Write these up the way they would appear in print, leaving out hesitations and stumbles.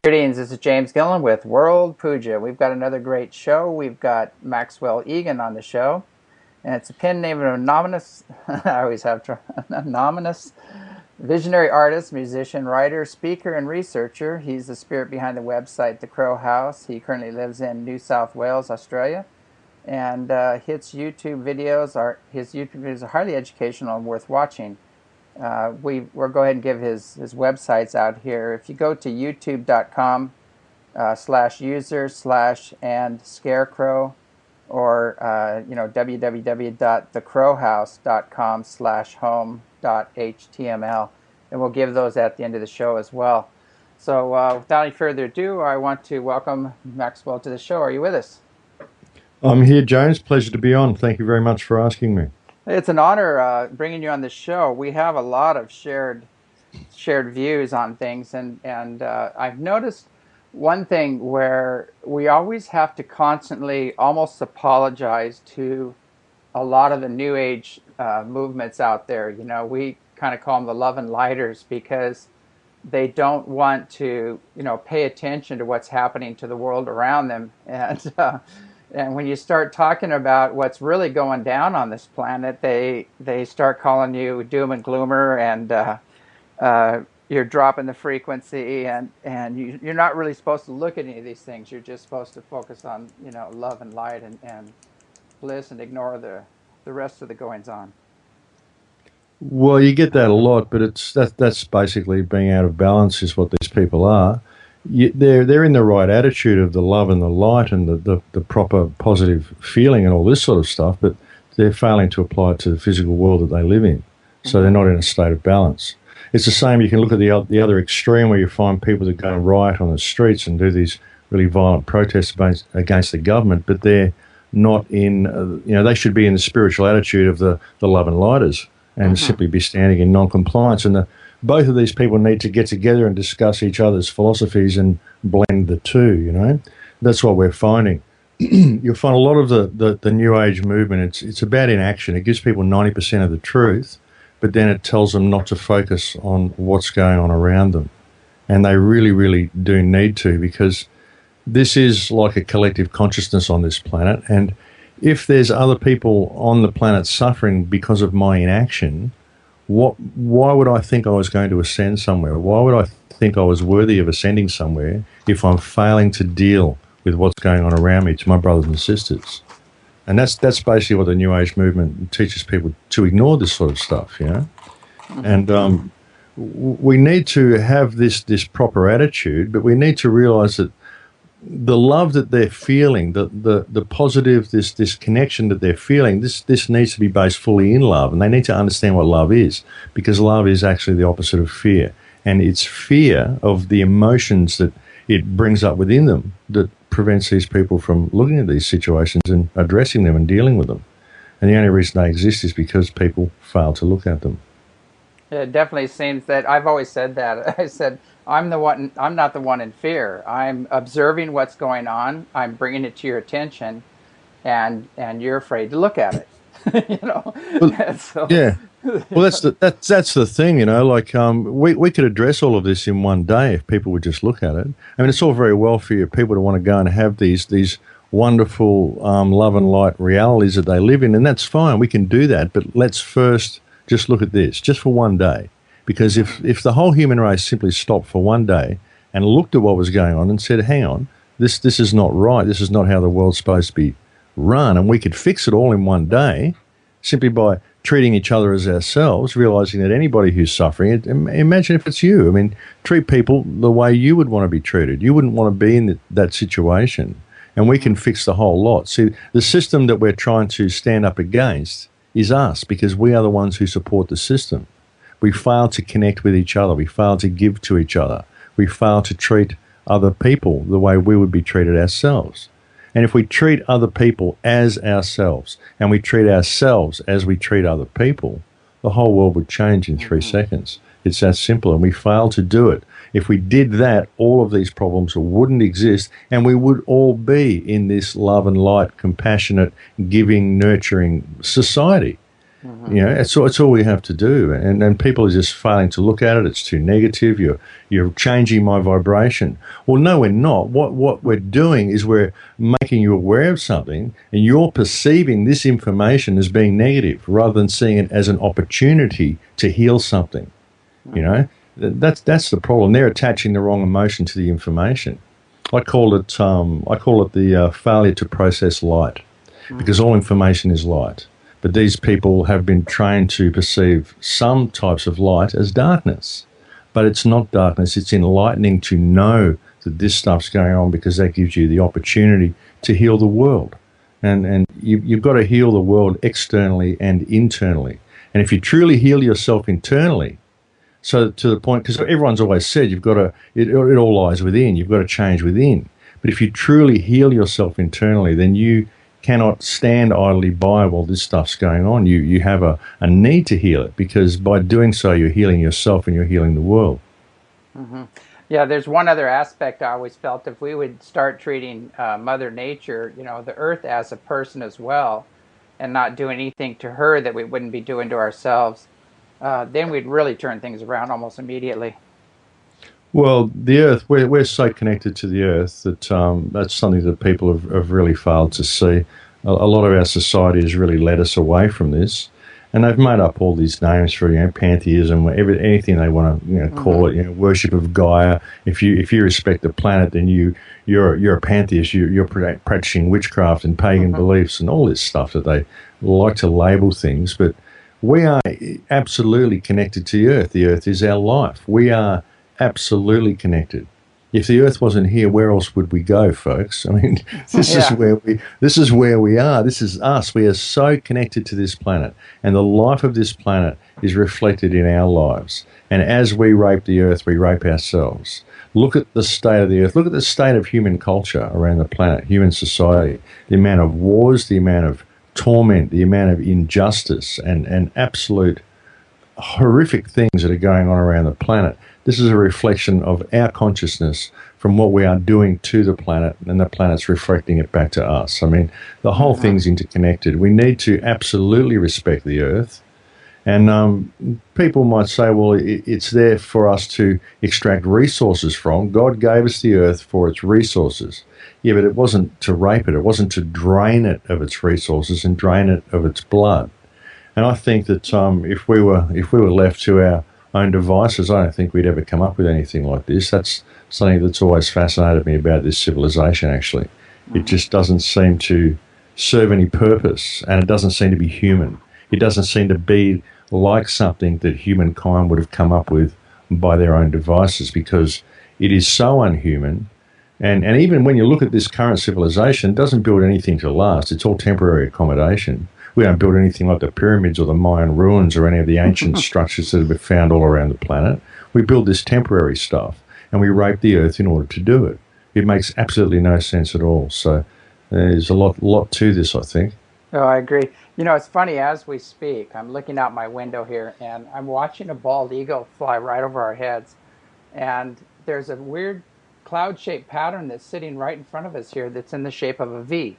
Greetings, this is James Gilliland with World Puja. We've got another great show. We've got Maxwell Igan on the show, and it's a pen name of an anonymous, I always have to, anonymous visionary artist, musician, writer, speaker, and researcher. He's the spirit behind the website The Crow House. He currently lives in New South Wales, Australia, and his YouTube videos are highly educational and worth watching. We'll go ahead and give his websites out here. If you go to youtube.com /user/ and scarecrow, or www.thecrowhouse.com /home.html, and we'll give those at the end of the show as well. So without any further ado, I want to welcome Maxwell to the show. Are you with us? I'm here, James. Pleasure to be on. Thank you very much for asking me. It's an honor bringing you on the show. We have a lot of shared views on things, and I've noticed one thing where we always have to constantly almost apologize to a lot of the New Age movements out there. You know, we kind of call them the love and lighters because they don't want to, pay attention to what's happening to the world around them. And when you start talking about what's really going down on this planet, they start calling you doom and gloomer, and you're dropping the frequency, and you're not really supposed to look at any of these things. You're just supposed to focus on love and light and bliss, and ignore the rest of the goings on. Well, you get that a lot, but that's basically being out of balance is what these people are. They're in the right attitude of the love and the light and the proper positive feeling and all this sort of stuff, but they're failing to apply it to the physical world that they live in. So they're not in a state of balance. It's the same. You can look at the other extreme where you find people that go and riot on the streets and do these really violent protests against the government, but they're not in, they should be in the spiritual attitude of the love and lighters and simply be standing in non-compliance. And both of these people need to get together and discuss each other's philosophies and blend the two, That's what we're finding. You'll find a lot of the New Age movement, it's about inaction. It gives people 90% of the truth, but then it tells them not to focus on what's going on around them. And they really, really do need to, because this is like a collective consciousness on this planet. And if there's other people on the planet suffering because of my inaction, why would I think I was going to ascend somewhere? Why would I think I was worthy of ascending somewhere if I'm failing to deal with what's going on around me to my brothers and sisters? And that's basically what the New Age movement teaches people, to ignore this sort of stuff, And we need to have this proper attitude, but we need to realize that the love that they're feeling, the positive, this connection that they're feeling, this needs to be based fully in love, and they need to understand what love is, because love is actually the opposite of fear, and it's fear of the emotions that it brings up within them that prevents these people from looking at these situations and addressing them and dealing with them. And the only reason they exist is because people fail to look at them. It definitely seems that I've always said that. I said, I'm not the one in fear. I'm observing what's going on. I'm bringing it to your attention, and you're afraid to look at it. Well, so, yeah. Well, that's the thing, we could address all of this in one day if people would just look at it. I mean, it's all very well for you people to want to go and have these wonderful love and light realities that they live in, and that's fine. We can do that, but let's first just look at this, just for one day. Because if the whole human race simply stopped for one day and looked at what was going on and said, hang on, this is not right, this is not how the world's supposed to be run, and we could fix it all in one day simply by treating each other as ourselves, realizing that anybody who's suffering, imagine if it's you. I mean, treat people the way you would want to be treated. You wouldn't want to be in that situation, and we can fix the whole lot. See, the system that we're trying to stand up against is us, because we are the ones who support the system. We fail to connect with each other. We fail to give to each other. We fail to treat other people the way we would be treated ourselves. And if we treat other people as ourselves, and we treat ourselves as we treat other people, the whole world would change in 3 seconds. It's that simple, and we fail to do it. If we did that, all of these problems wouldn't exist, and we would all be in this love and light, compassionate, giving, nurturing society. Mm-hmm. It's all we have to do, and people are just failing to look at it. It's too negative. You're changing my vibration. Well, no, we're not. What we're doing is we're making you aware of something, and you're perceiving this information as being negative rather than seeing it as an opportunity to heal something. Mm-hmm. That's the problem. They're attaching the wrong emotion to the information. I call it the failure to process light, because all information is light. But these people have been trained to perceive some types of light as darkness. But it's not darkness. It's enlightening to know that this stuff's going on, because that gives you the opportunity to heal the world. And you've got to heal the world externally and internally. And if you truly heal yourself internally, so to the point, because everyone's always said you've got to, it all lies within. You've got to change within. But if you truly heal yourself internally, then you cannot stand idly by while this stuff's going on. You have a need to heal it, because by doing so, you're healing yourself and you're healing the world. Mm-hmm. Yeah, there's one other aspect I always felt. If we would start treating Mother Nature, the Earth, as a person as well, and not do anything to her that we wouldn't be doing to ourselves, then we'd really turn things around almost immediately. Well, the Earth, we're so connected to the Earth that that's something that people have really failed to see. A lot of our society has really led us away from this, and they've made up all these names for pantheism, anything they want to call it. Worship of Gaia. If you respect the planet, then you're a pantheist. You're practicing witchcraft and pagan beliefs and all this stuff that they like to label things. But we are absolutely connected to the Earth. The Earth is our life. We are absolutely connected. If the Earth wasn't here, where else would we go, folks? I mean, this is where we are. This is us. We are so connected to this planet, and the life of this planet is reflected in our lives. And as we rape the Earth, we rape ourselves. Look at the state of the Earth. Look at the state of human culture around the planet, human society. The amount of wars, the amount of torment, the amount of injustice, and absolute horrific things that are going on around the planet. This is a reflection of our consciousness from what we are doing to the planet, and the planet's reflecting it back to us. I mean, the whole thing's interconnected. We need to absolutely respect the Earth. And people might say, well, it's there for us to extract resources from. God gave us the Earth for its resources. Yeah, but it wasn't to rape it. It wasn't to drain it of its resources and drain it of its blood. And I think that if we were left to our own devices, I don't think we'd ever come up with anything like this. That's something that's always fascinated me about this civilization, actually. It just doesn't seem to serve any purpose, and it doesn't seem to be human. It doesn't seem to be like something that humankind would have come up with by their own devices, because it is so unhuman. And even when you look at this current civilization, it doesn't build anything to last. It's all temporary accommodation. We don't build anything like the pyramids or the Mayan ruins or any of the ancient structures that have been found all around the planet. We build this temporary stuff, and we rape the Earth in order to do it. It makes absolutely no sense at all. So there's a lot to this, I think. Oh, I agree. It's funny, as we speak, I'm looking out my window here, and I'm watching a bald eagle fly right over our heads. And there's a weird cloud-shaped pattern that's sitting right in front of us here that's in the shape of a V,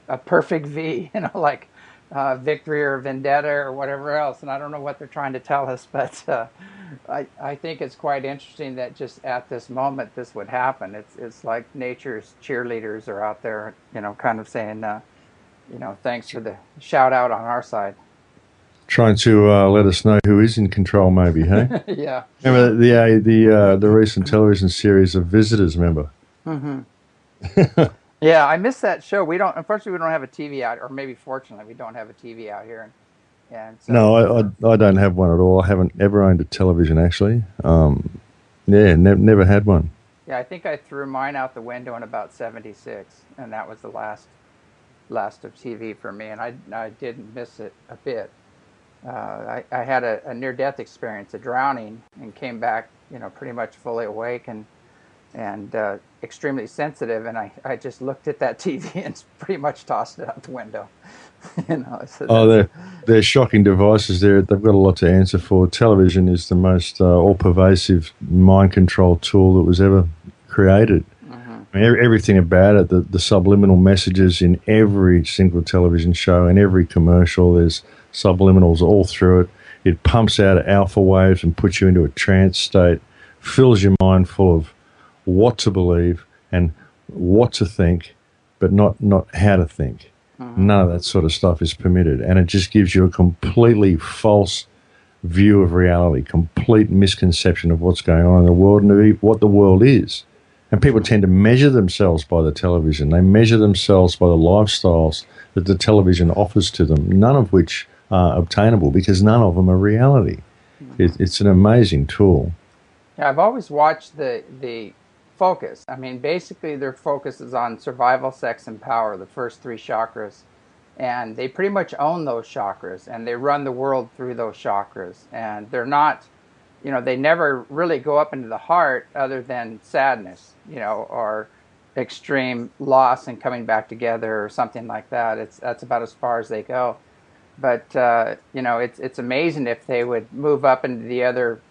a perfect V, like victory or vendetta or whatever else. And I don't know what they're trying to tell us, but I think it's quite interesting that just at this moment this would happen. It's like nature's cheerleaders are out there, kind of saying, thanks for the shout out on our side. Trying to let us know who is in control, maybe, hey? Yeah. Remember the recent television series of Visitors, remember? Mm-hmm. Yeah, I missed that show. Unfortunately, we don't have a TV out, or maybe fortunately, we don't have a TV out here. And so, no, I don't have one at all. I haven't ever owned a television, actually. Never had one. Yeah, I think I threw mine out the window in about '76, and that was the last of TV for me, and I didn't miss it a bit. I had a near-death experience, a drowning, and came back, pretty much fully awake and extremely sensitive, and I just looked at that TV and pretty much tossed it out the window. So they're shocking devices. They've got a lot to answer for. Television is the most all-pervasive mind control tool that was ever created. I mean, everything about it, the subliminal messages in every single television show and every commercial, there's subliminals all through it. It pumps out alpha waves and puts you into a trance state, fills your mind full of what to believe and what to think, but not how to think. None of that sort of stuff is permitted. And it just gives you a completely false view of reality, complete misconception of what's going on in the world and what the world is. And people tend to measure themselves by the television. They measure themselves by the lifestyles that the television offers to them, none of which are obtainable because none of them are reality. It's an amazing tool. Yeah, I've always watched the focus. I mean, basically their focus is on survival, sex, and power, the first three chakras. And they pretty much own those chakras, and they run the world through those chakras. And they're not, they never really go up into the heart other than sadness, or extreme loss and coming back together or something like that. That's about as far as they go. But, it's amazing if they would move up into the other,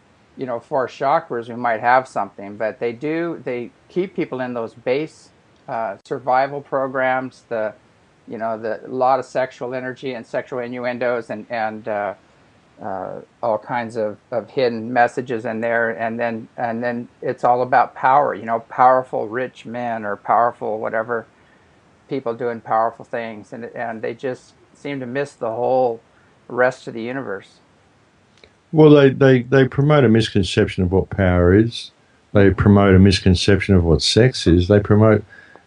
four chakras, we might have something. But they keep people in those base survival programs, the lot of sexual energy and sexual innuendos and all kinds of hidden messages in there, and then it's all about power, powerful rich men or powerful whatever people doing powerful things, and they just seem to miss the whole rest of the universe. Well, they promote a misconception of what power is. They promote a misconception of what sex is. They promote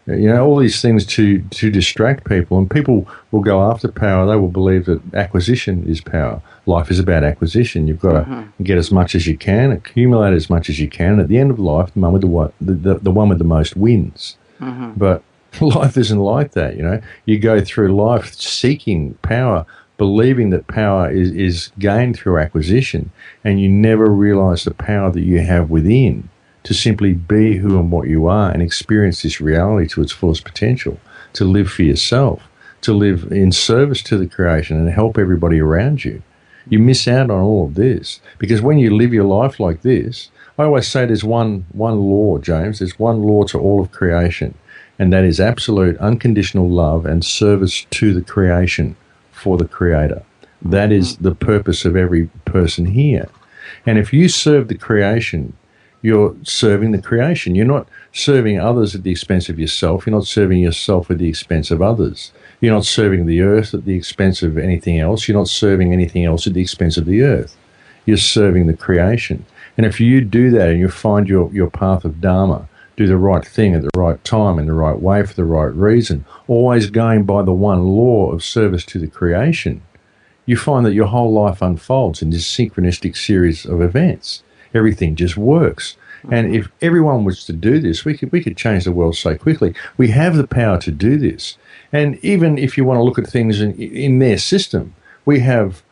all these things to distract people, and people will go after power. They will believe that acquisition is power. Life is about acquisition. You've got to get as much as you can, accumulate as much as you can. At the end of life, the one with the most wins. But life isn't like that. You go through life seeking power, believing that power is gained through acquisition, and you never realise the power that you have within to simply be who and what you are and experience this reality to its fullest potential, to live for yourself, to live in service to the creation and help everybody around you. You miss out on all of this because when you live your life like this, I always say there's one law, James, there's one law to all of creation, and that is absolute unconditional love and service to the creation for the Creator. That is the purpose of every person here. And if you serve the creation, you're serving the creation. You're not serving others at the expense of yourself. You're not serving yourself at the expense of others. You're not serving the earth at the expense of anything else. You're not serving anything else at the expense of the earth. You're serving the creation. And if you do that and you find your path of Dharma, do the right thing at the right time in the right way for the right reason, always going by the one law of service to the creation, you find that your whole life unfolds in this synchronistic series of events. Everything just works. And if everyone was to do this, we could change the world so quickly. We have the power to do this. And even if you want to look at things in their system, we have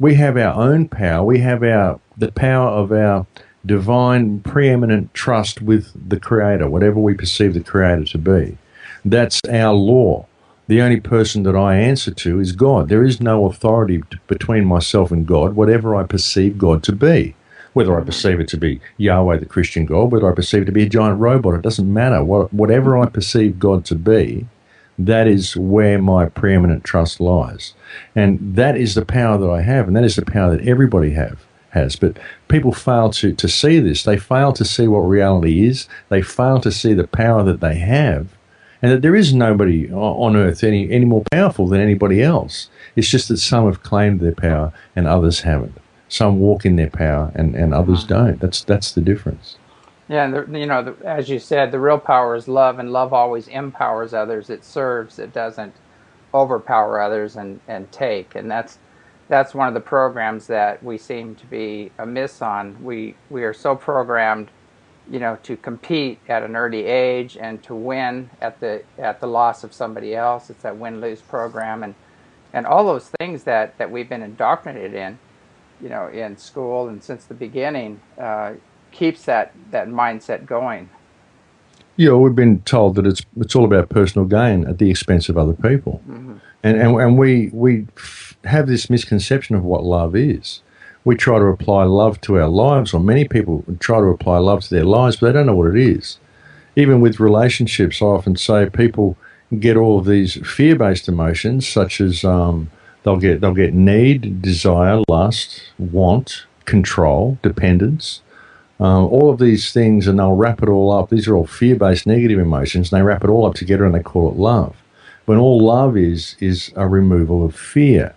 our own power. We have the power of our divine preeminent trust with the Creator, whatever we perceive the Creator to be. That's our law. The only person that I answer to is God. There is no authority between myself and God, whatever I perceive God to be. Whether I perceive it to be Yahweh, the Christian God, whether I perceive it to be a giant robot, it doesn't matter. Whatever I perceive God to be, that is where my preeminent trust lies. And that is the power that I have, and that is the power that everybody has. But people fail to see this. They fail to see what reality is. They fail to see the power that they have, and that there is nobody on earth any more powerful than anybody else. It's just that some have claimed their power and others haven't. Some walk in their power and others don't. That's the difference. Yeah, and as you said, the real power is love, and love always empowers others. It serves. It doesn't overpower others and take. And that's one of the programs that we seem to be amiss on. We are so programmed, to compete at an early age and to win at the loss of somebody else. It's that win-lose program and all those things that we've been indoctrinated in. In school and since the beginning, keeps that mindset going. Yeah, we've been told that it's all about personal gain at the expense of other people. And we have this misconception of what love is. We try to apply love to our lives, or many people try to apply love to their lives, but they don't know what it is. Even with relationships, I often say people get all of these fear-based emotions, such as they'll get need, desire, lust, want, control, dependence, all of these things, and they'll wrap it all up. These are all fear-based negative emotions, and they wrap it all up together and they call it love. When all love is a removal of fear.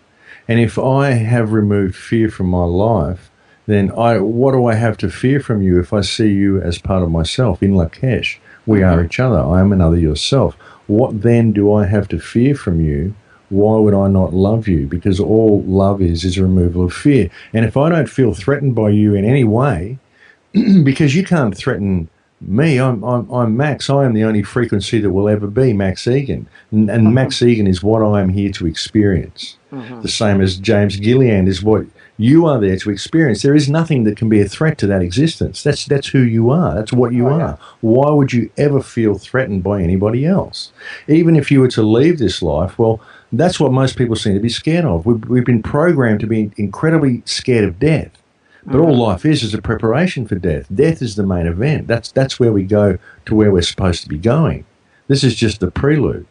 And if I have removed fear from my life, then what do I have to fear from you if I see you as part of myself? In Lakesh, we are each other. I am another yourself. What then do I have to fear from you? Why would I not love you? Because all love is a removal of fear. And if I don't feel threatened by you in any way, because you can't threaten me. I'm Max. I am the only frequency that will ever be Max Egan. And Max Egan is what I am here to experience. The same as James Gilliland is what you are there to experience. There is nothing that can be a threat to that existence. That's who you are. That's what you are. Yeah. Why would you ever feel threatened by anybody else? Even if you were to leave this life, well, that's what most people seem to be scared of. We've been programmed to be incredibly scared of death. But all life is a preparation for death. Death is the main event. That's where we go to where we're supposed to be going. This is just the prelude.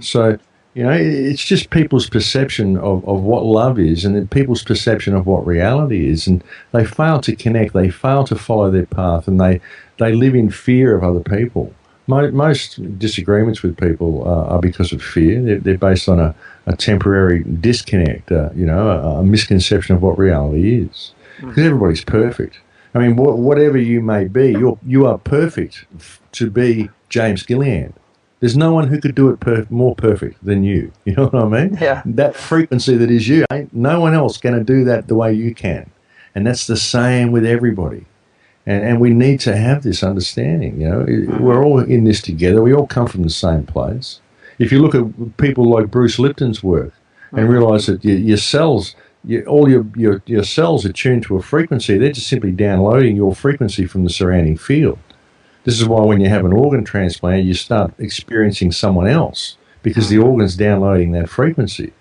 So, it's just people's perception of what love is, and then people's perception of what reality is. And they fail to connect. They fail to follow their path, and they live in fear of other people. Most disagreements with people are because of fear. They're based on a temporary disconnect, a misconception of what reality is. Because everybody's perfect. I mean, whatever you may be, you are perfect to be James Gilliland. There's no one who could do it more perfect than you. You know what I mean? Yeah. That frequency that is you, ain't no one else going to do that the way you can. And that's the same with everybody. And we need to have this understanding. We're all in this together. We all come from the same place. If you look at people like Bruce Lipton's work and realize that your cells... all your cells are tuned to a frequency. They're just simply downloading your frequency from the surrounding field. This is why when you have an organ transplant, you start experiencing someone else because the organ's downloading that frequency.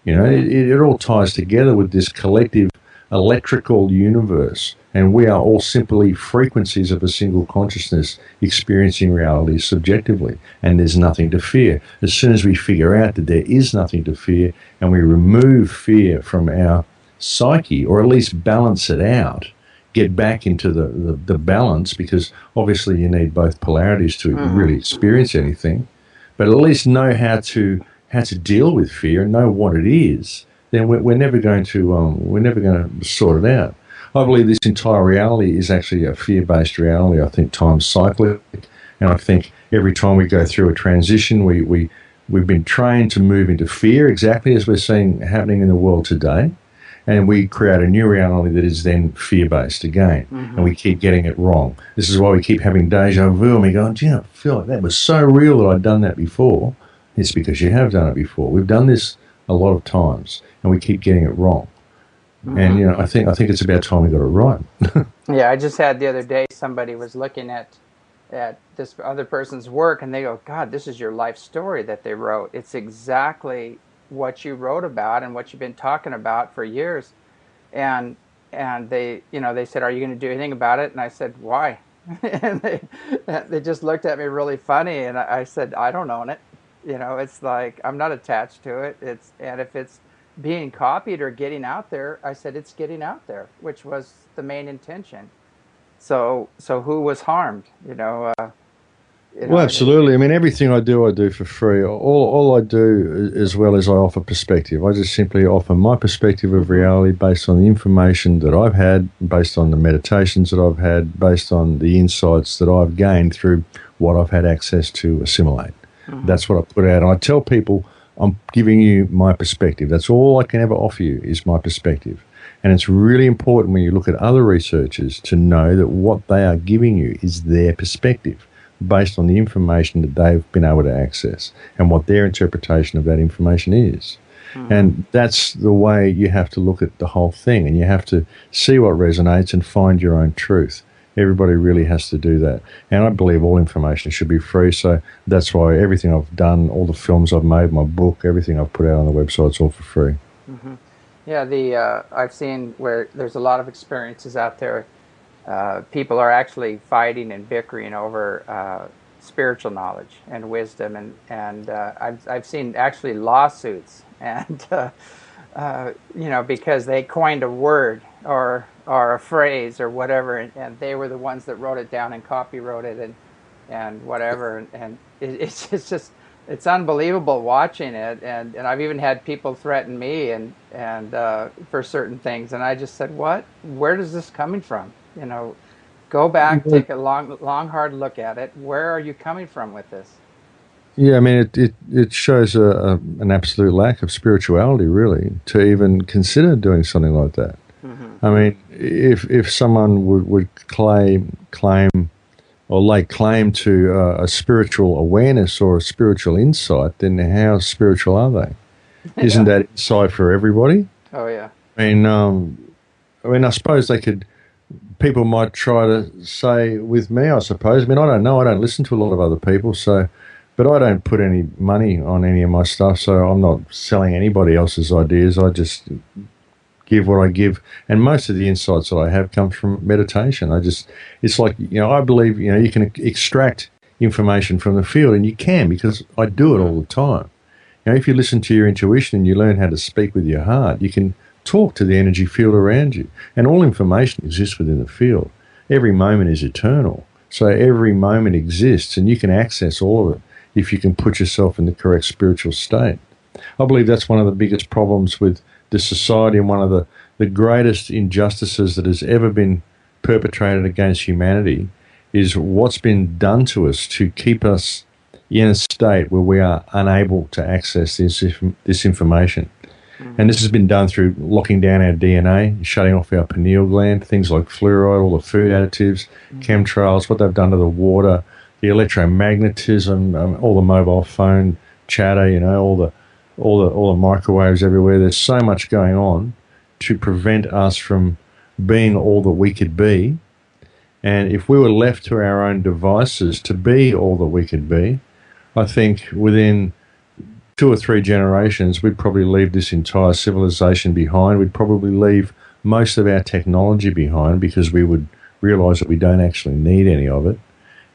It all ties together with this collective electrical universe, and we are all simply frequencies of a single consciousness experiencing reality subjectively, and there's nothing to fear. As soon as we figure out that there is nothing to fear and we remove fear from our psyche, or at least balance it out, get back into the balance, because obviously you need both polarities to really experience anything, but at least know how to deal with fear and know what it is, then we're never going to sort it out. I believe this entire reality is actually a fear-based reality. I think time's cyclic, and I think every time we go through a transition, we've been trained to move into fear, exactly as we're seeing happening in the world today, and we create a new reality that is then fear-based again, and we keep getting it wrong. This is why we keep having deja vu, and we go, I feel like that was so real that I'd done that before. It's because you have done it before. We've done this a lot of times, and we keep getting it wrong. And I think it's about time we got it right. Yeah, I just had the other day, somebody was looking at this other person's work, and they go, God, this is your life story that they wrote. It's exactly what you wrote about and what you've been talking about for years. And they said, are you going to do anything about it? And I said, why? And they just looked at me really funny, and I said, I don't own it. It's like, I'm not attached to it. And if it's being copied or getting out there, I said it's getting out there, which was the main intention. So who was harmed? Well, absolutely. I mean, everything I do for free. All I do, as well as I offer perspective. I just simply offer my perspective of reality based on the information that I've had, based on the meditations that I've had, based on the insights that I've gained through what I've had access to assimilate. That's what I put out. And I tell people, I'm giving you my perspective. That's all I can ever offer you is my perspective. And it's really important when you look at other researchers to know that what they are giving you is their perspective based on the information that they've been able to access and what their interpretation of that information is. And that's the way you have to look at the whole thing, and you have to see what resonates and find your own truth. Everybody really has to do that. And I believe all information should be free, so that's why everything I've done, all the films I've made, my book, everything I've put out on the website, it's all for free. Yeah, I've seen where there's a lot of experiences out there people are actually fighting and bickering over spiritual knowledge and wisdom, and I've seen actually lawsuits and because they coined a word or a phrase or whatever, and they were the ones that wrote it down and copywrote it and whatever, and it's just it's unbelievable watching it, and I've even had people threaten me and for certain things, and I just said, what? Where does this coming from? Go back, take a long hard look at it. Where are you coming from with this? Yeah, I mean, it shows an absolute lack of spirituality, really, to even consider doing something like that. Hmm. I mean, if someone would claim or lay claim to a spiritual awareness or a spiritual insight, then how spiritual are they? Isn't Yeah. that insight for everybody? Oh yeah. I suppose they could. People might try to say with me, I suppose. I mean, I don't know. I don't listen to a lot of other people, so. But I don't put any money on any of my stuff, so I'm not selling anybody else's ideas. I just give what I give, and most of the insights that I have come from meditation. It's like, I believe, you can extract information from the field, and you can, because I do it all the time. If you listen to your intuition and you learn how to speak with your heart, you can talk to the energy field around you, and all information exists within the field. Every moment is eternal, so every moment exists, and you can access all of it if you can put yourself in the correct spiritual state. I believe that's one of the biggest problems with the society, and one of the greatest injustices that has ever been perpetrated against humanity is what's been done to us to keep us in a state where we are unable to access this information. Hmm. And this has been done through locking down our DNA, shutting off our pineal gland, things like fluoride, all the food additives, chemtrails, what they've done to the water, the electromagnetism, all the mobile phone chatter, all the microwaves everywhere. There's so much going on to prevent us from being all that we could be. And if we were left to our own devices to be all that we could be, I think within 2 or 3 generations, we'd probably leave this entire civilization behind. We'd probably leave most of our technology behind, because we would realize that we don't actually need any of it.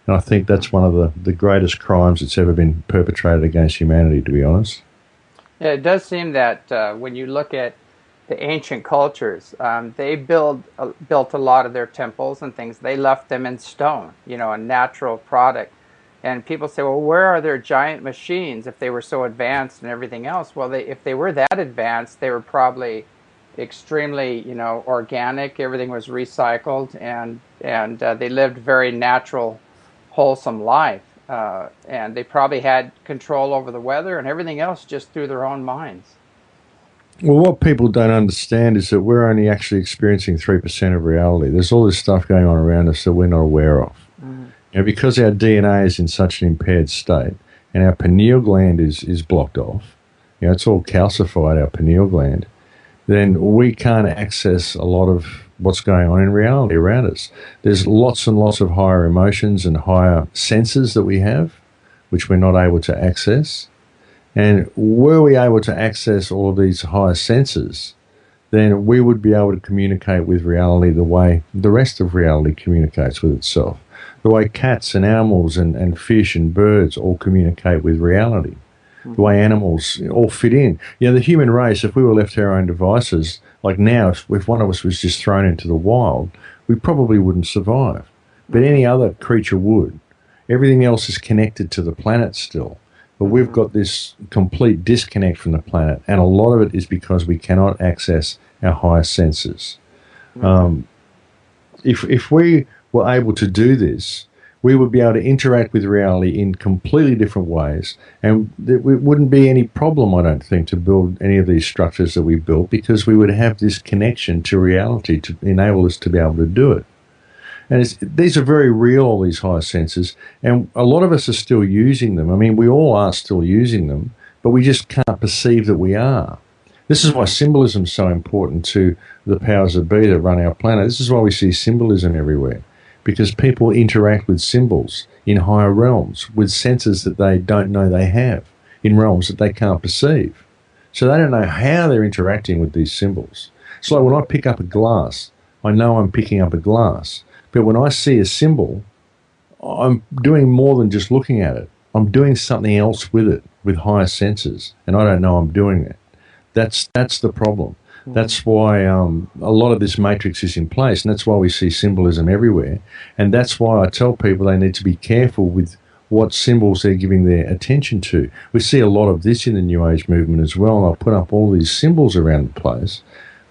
And I think that's one of the greatest crimes that's ever been perpetrated against humanity, to be honest. Yeah, it does seem that when you look at the ancient cultures, they built a lot of their temples and things. They left them in stone, a natural product. And people say, well, where are their giant machines if they were so advanced and everything else? Well, if they were that advanced, they were probably extremely, organic. Everything was recycled, and they lived very natural, wholesome life. And they probably had control over the weather and everything else just through their own minds. Well, what people don't understand is that we're only actually experiencing 3% of reality. There's all this stuff going on around us that we're not aware of. Mm-hmm. Because our DNA is in such an impaired state, and our pineal gland is blocked off, it's all calcified, our pineal gland, then we can't access a lot of what's going on in reality around us. There's lots and lots of higher emotions and higher senses that we have, which we're not able to access. And were we able to access all of these higher senses, then we would be able to communicate with reality the way the rest of reality communicates with itself. The way cats and animals and fish and birds all communicate with reality. The way animals all fit in. The human race, if we were left to our own devices, like now, if one of us was just thrown into the wild, we probably wouldn't survive. But any other creature would. Everything else is connected to the planet still. But we've got this complete disconnect from the planet, and a lot of it is because we cannot access our higher senses. If we were able to do this, we would be able to interact with reality in completely different ways, and it wouldn't be any problem, I don't think, to build any of these structures that we built, because we would have this connection to reality to enable us to be able to do it. And these are very real, all these higher senses, and a lot of us are still using them. I mean, we all are still using them, but we just can't perceive that we are. This is why symbolism is so important to the powers that be that run our planet. This is why we see symbolism everywhere, because people interact with symbols in higher realms, with senses that they don't know they have, in realms that they can't perceive. So they don't know how they're interacting with these symbols. It's like when I pick up a glass, I know I'm picking up a glass, But when I see a symbol, I'm doing more than just looking at it. I'm doing something else with it, with higher senses, and I don't know I'm doing that. That's the problem. That's why a lot of this matrix is in place, and that's why we see symbolism everywhere. And that's why I tell people they need to be careful with what symbols they're giving their attention to. We see a lot of this in the New Age movement as well, and I'll put up all these symbols around the place,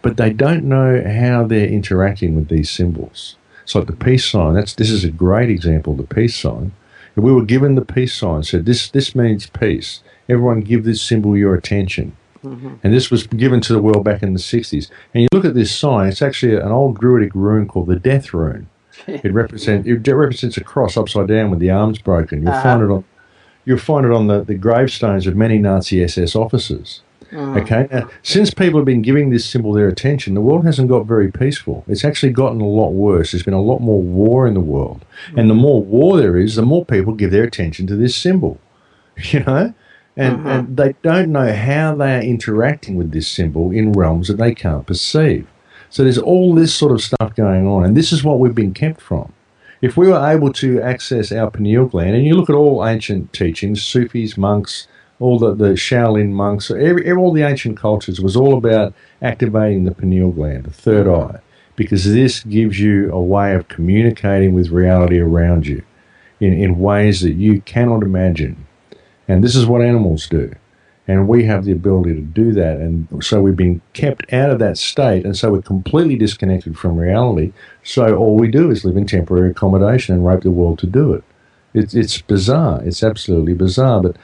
but they don't know how they're interacting with these symbols. It's like the peace sign. This is a great example, the peace sign. If we were given the peace sign, said this means peace. Everyone give this symbol your attention. And this was given to the world back in the 60s. And you look at this sign, it's actually an old Druidic rune called the death rune. It represents a cross upside down with the arms broken. You'll find it on the gravestones of many Nazi SS officers. Okay, now since people have been giving this symbol their attention, the world hasn't got very peaceful. It's actually gotten a lot worse. There's been a lot more war in the world, and the more war there is, the more people give their attention to this symbol. You know, and they don't know how they are interacting with this symbol in realms that they can't perceive. So there's all this sort of stuff going on, and this is what we've been kept from. If we were able to access our pineal gland, and you look at all ancient teachings, Sufis, monks, all the Shaolin monks, all the ancient cultures was all about activating the pineal gland, the third eye, because this gives you a way of communicating with reality around you in ways that you cannot imagine. And this is what animals do. And we have the ability to do that. And so we've been kept out of that state, and so we're completely disconnected from reality. So all we do is live in temporary accommodation and rape the world to do it. It's bizarre. It's absolutely bizarre. But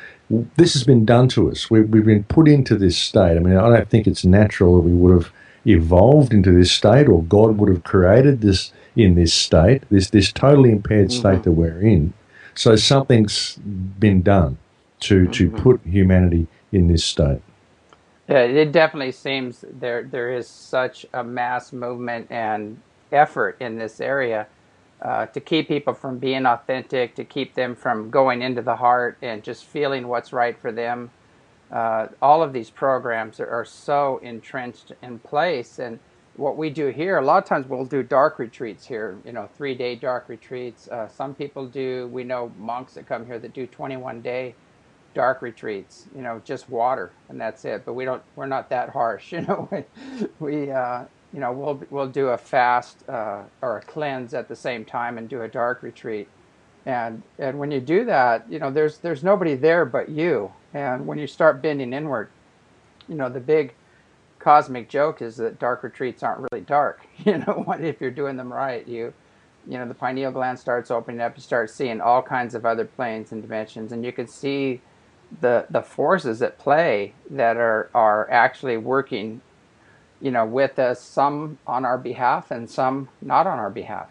this has been done to us. We've been put into this state. I mean, I don't think it's natural that we would have evolved into this state, or God would have created this in this state, this totally impaired state that we're in. So something's been done to put humanity in this state. Yeah, it definitely seems there is such a mass movement and effort in this area to keep people from being authentic, to keep them from going into the heart and just feeling what's right for them. All of these programs are so entrenched in place. And what we do here, a lot of times we'll do dark retreats here, 3-day dark retreats. Some people do, we know monks that come here that do 21-day dark retreats, just water and that's it. But we're not that harsh, we'll do a fast or a cleanse at the same time and do a dark retreat. And when you do that, there's nobody there but you. And when you start bending inward, the big cosmic joke is that dark retreats aren't really dark. If you're doing them right, the pineal gland starts opening up, you start seeing all kinds of other planes and dimensions, and you can see the forces at play that are actually working, with us, some on our behalf and some not on our behalf.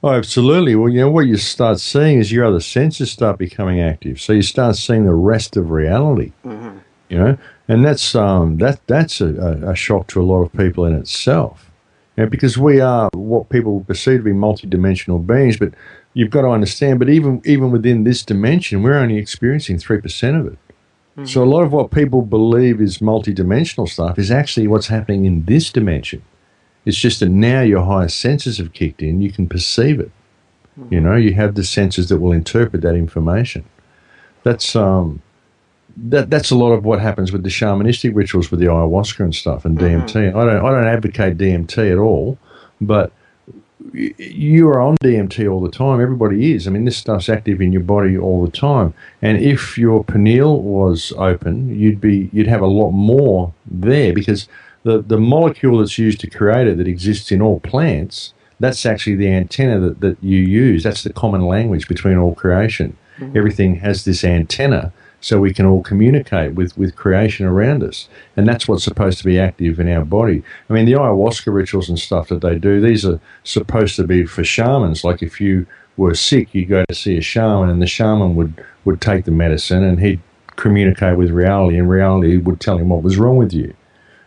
Oh, absolutely. Well, what you start seeing is your other senses start becoming active. So you start seeing the rest of reality, and that's a shock to a lot of people in itself, because we are what people perceive to be multidimensional beings, but you've got to understand, but even within this dimension, we're only experiencing 3% of it. So a lot of what people believe is multidimensional stuff is actually what's happening in this dimension. It's just that now your higher senses have kicked in, you can perceive it. You have the senses that will interpret that information. That's that's a lot of what happens with the shamanistic rituals with the ayahuasca and stuff and DMT. I don't advocate DMT at all, but you are on DMT all the time. Everybody is. I mean, this stuff's active in your body all the time. And if your pineal was open, you'd have a lot more there, because the molecule that's used to create it, that exists in all plants, that's actually the antenna that you use. That's the common language between all creation. Everything has this antenna, so we can all communicate with creation around us. And that's what's supposed to be active in our body. I mean, the ayahuasca rituals and stuff that they do, these are supposed to be for shamans. Like if you were sick, you go to see a shaman, and the shaman would take the medicine and he'd communicate with reality, and reality would tell him what was wrong with you.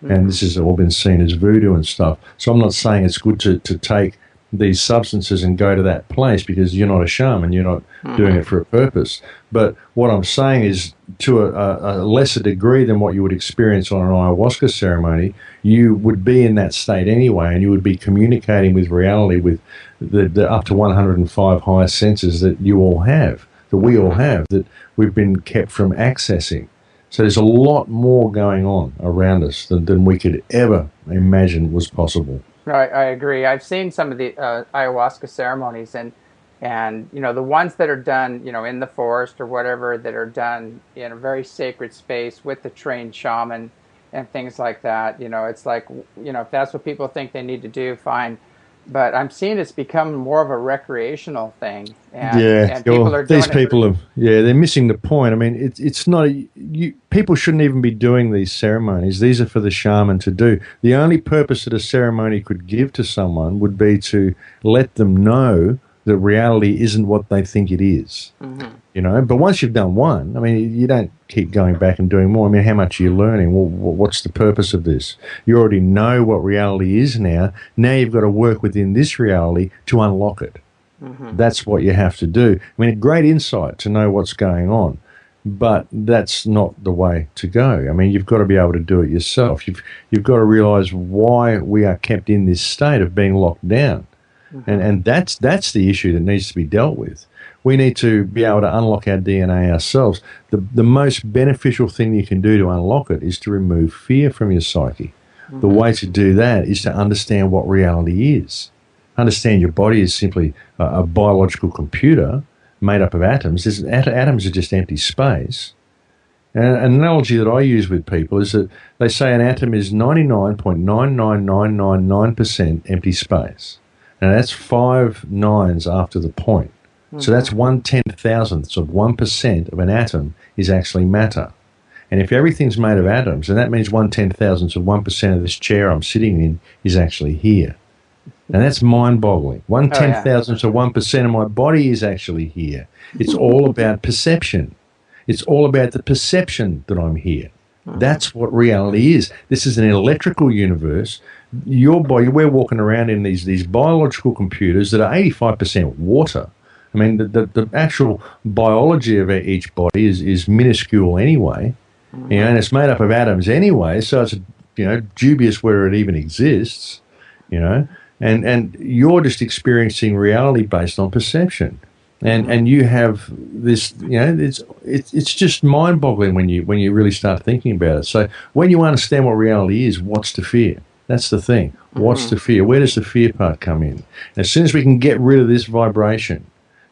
And this has all been seen as voodoo and stuff. So I'm not saying it's good to take these substances and go to that place because you're not a shaman, you're not doing it for a purpose. But what I'm saying is, to a lesser degree than what you would experience on an ayahuasca ceremony, you would be in that state anyway, and you would be communicating with reality with the up to 105 higher senses that you all have, that we all have, that we've been kept from accessing. So there's a lot more going on around us than we could ever imagine was possible. I agree. I've seen some of the ayahuasca ceremonies, and the ones that are done in the forest or whatever, that are done in a very sacred space with the trained shaman and things like that. It's like, if that's what people think they need to do, fine. But I'm seeing it's become more of a recreational thing, and people are doing these people are, they're missing the point. I mean, it's not people shouldn't even be doing these ceremonies. These are for the shaman to do. The only purpose that a ceremony could give to someone would be to let them know that reality isn't what they think it is. But once you've done one, I mean, you don't keep going back and doing more. I mean, how much are you learning? Well, what's the purpose of this? You already know what reality is now. Now you've got to work within this reality to unlock it. That's what you have to do. I mean, a great insight to know what's going on, but that's not the way to go. I mean, you've got to be able to do it yourself. You've got to realize why we are kept in this state of being locked down. And that's the issue that needs to be dealt with. We need to be able to unlock our DNA ourselves. The most beneficial thing you can do to unlock it is to remove fear from your psyche. The way to do that is to understand what reality is. Understand your body is simply a biological computer made up of atoms. Atoms are just empty space. And an analogy that I use with people is that they say an atom is 99.99999% empty space. Now, that's 5 nines after the point. So that's 1/10,000th of 1% of an atom is actually matter. And if everything's made of atoms, then that means 1/10,000th of 1% of this chair I'm sitting in is actually here. And that's mind-boggling. 1/10,000th of 1% of my body is actually here. It's all about perception. It's all about the perception that I'm here. That's what reality is. This is an electrical universe. Your body, we're walking around in these biological computers that are 85% water. I mean, the actual biology of each body is minuscule anyway, and it's made up of atoms anyway, so it's, dubious whether it even exists, and you're just experiencing reality based on perception. And you have this, it's just mind-boggling when you really start thinking about it. So when you understand what reality is, what's to fear? That's the thing. What's to fear? Where does the fear part come in? As soon as we can get rid of this vibration,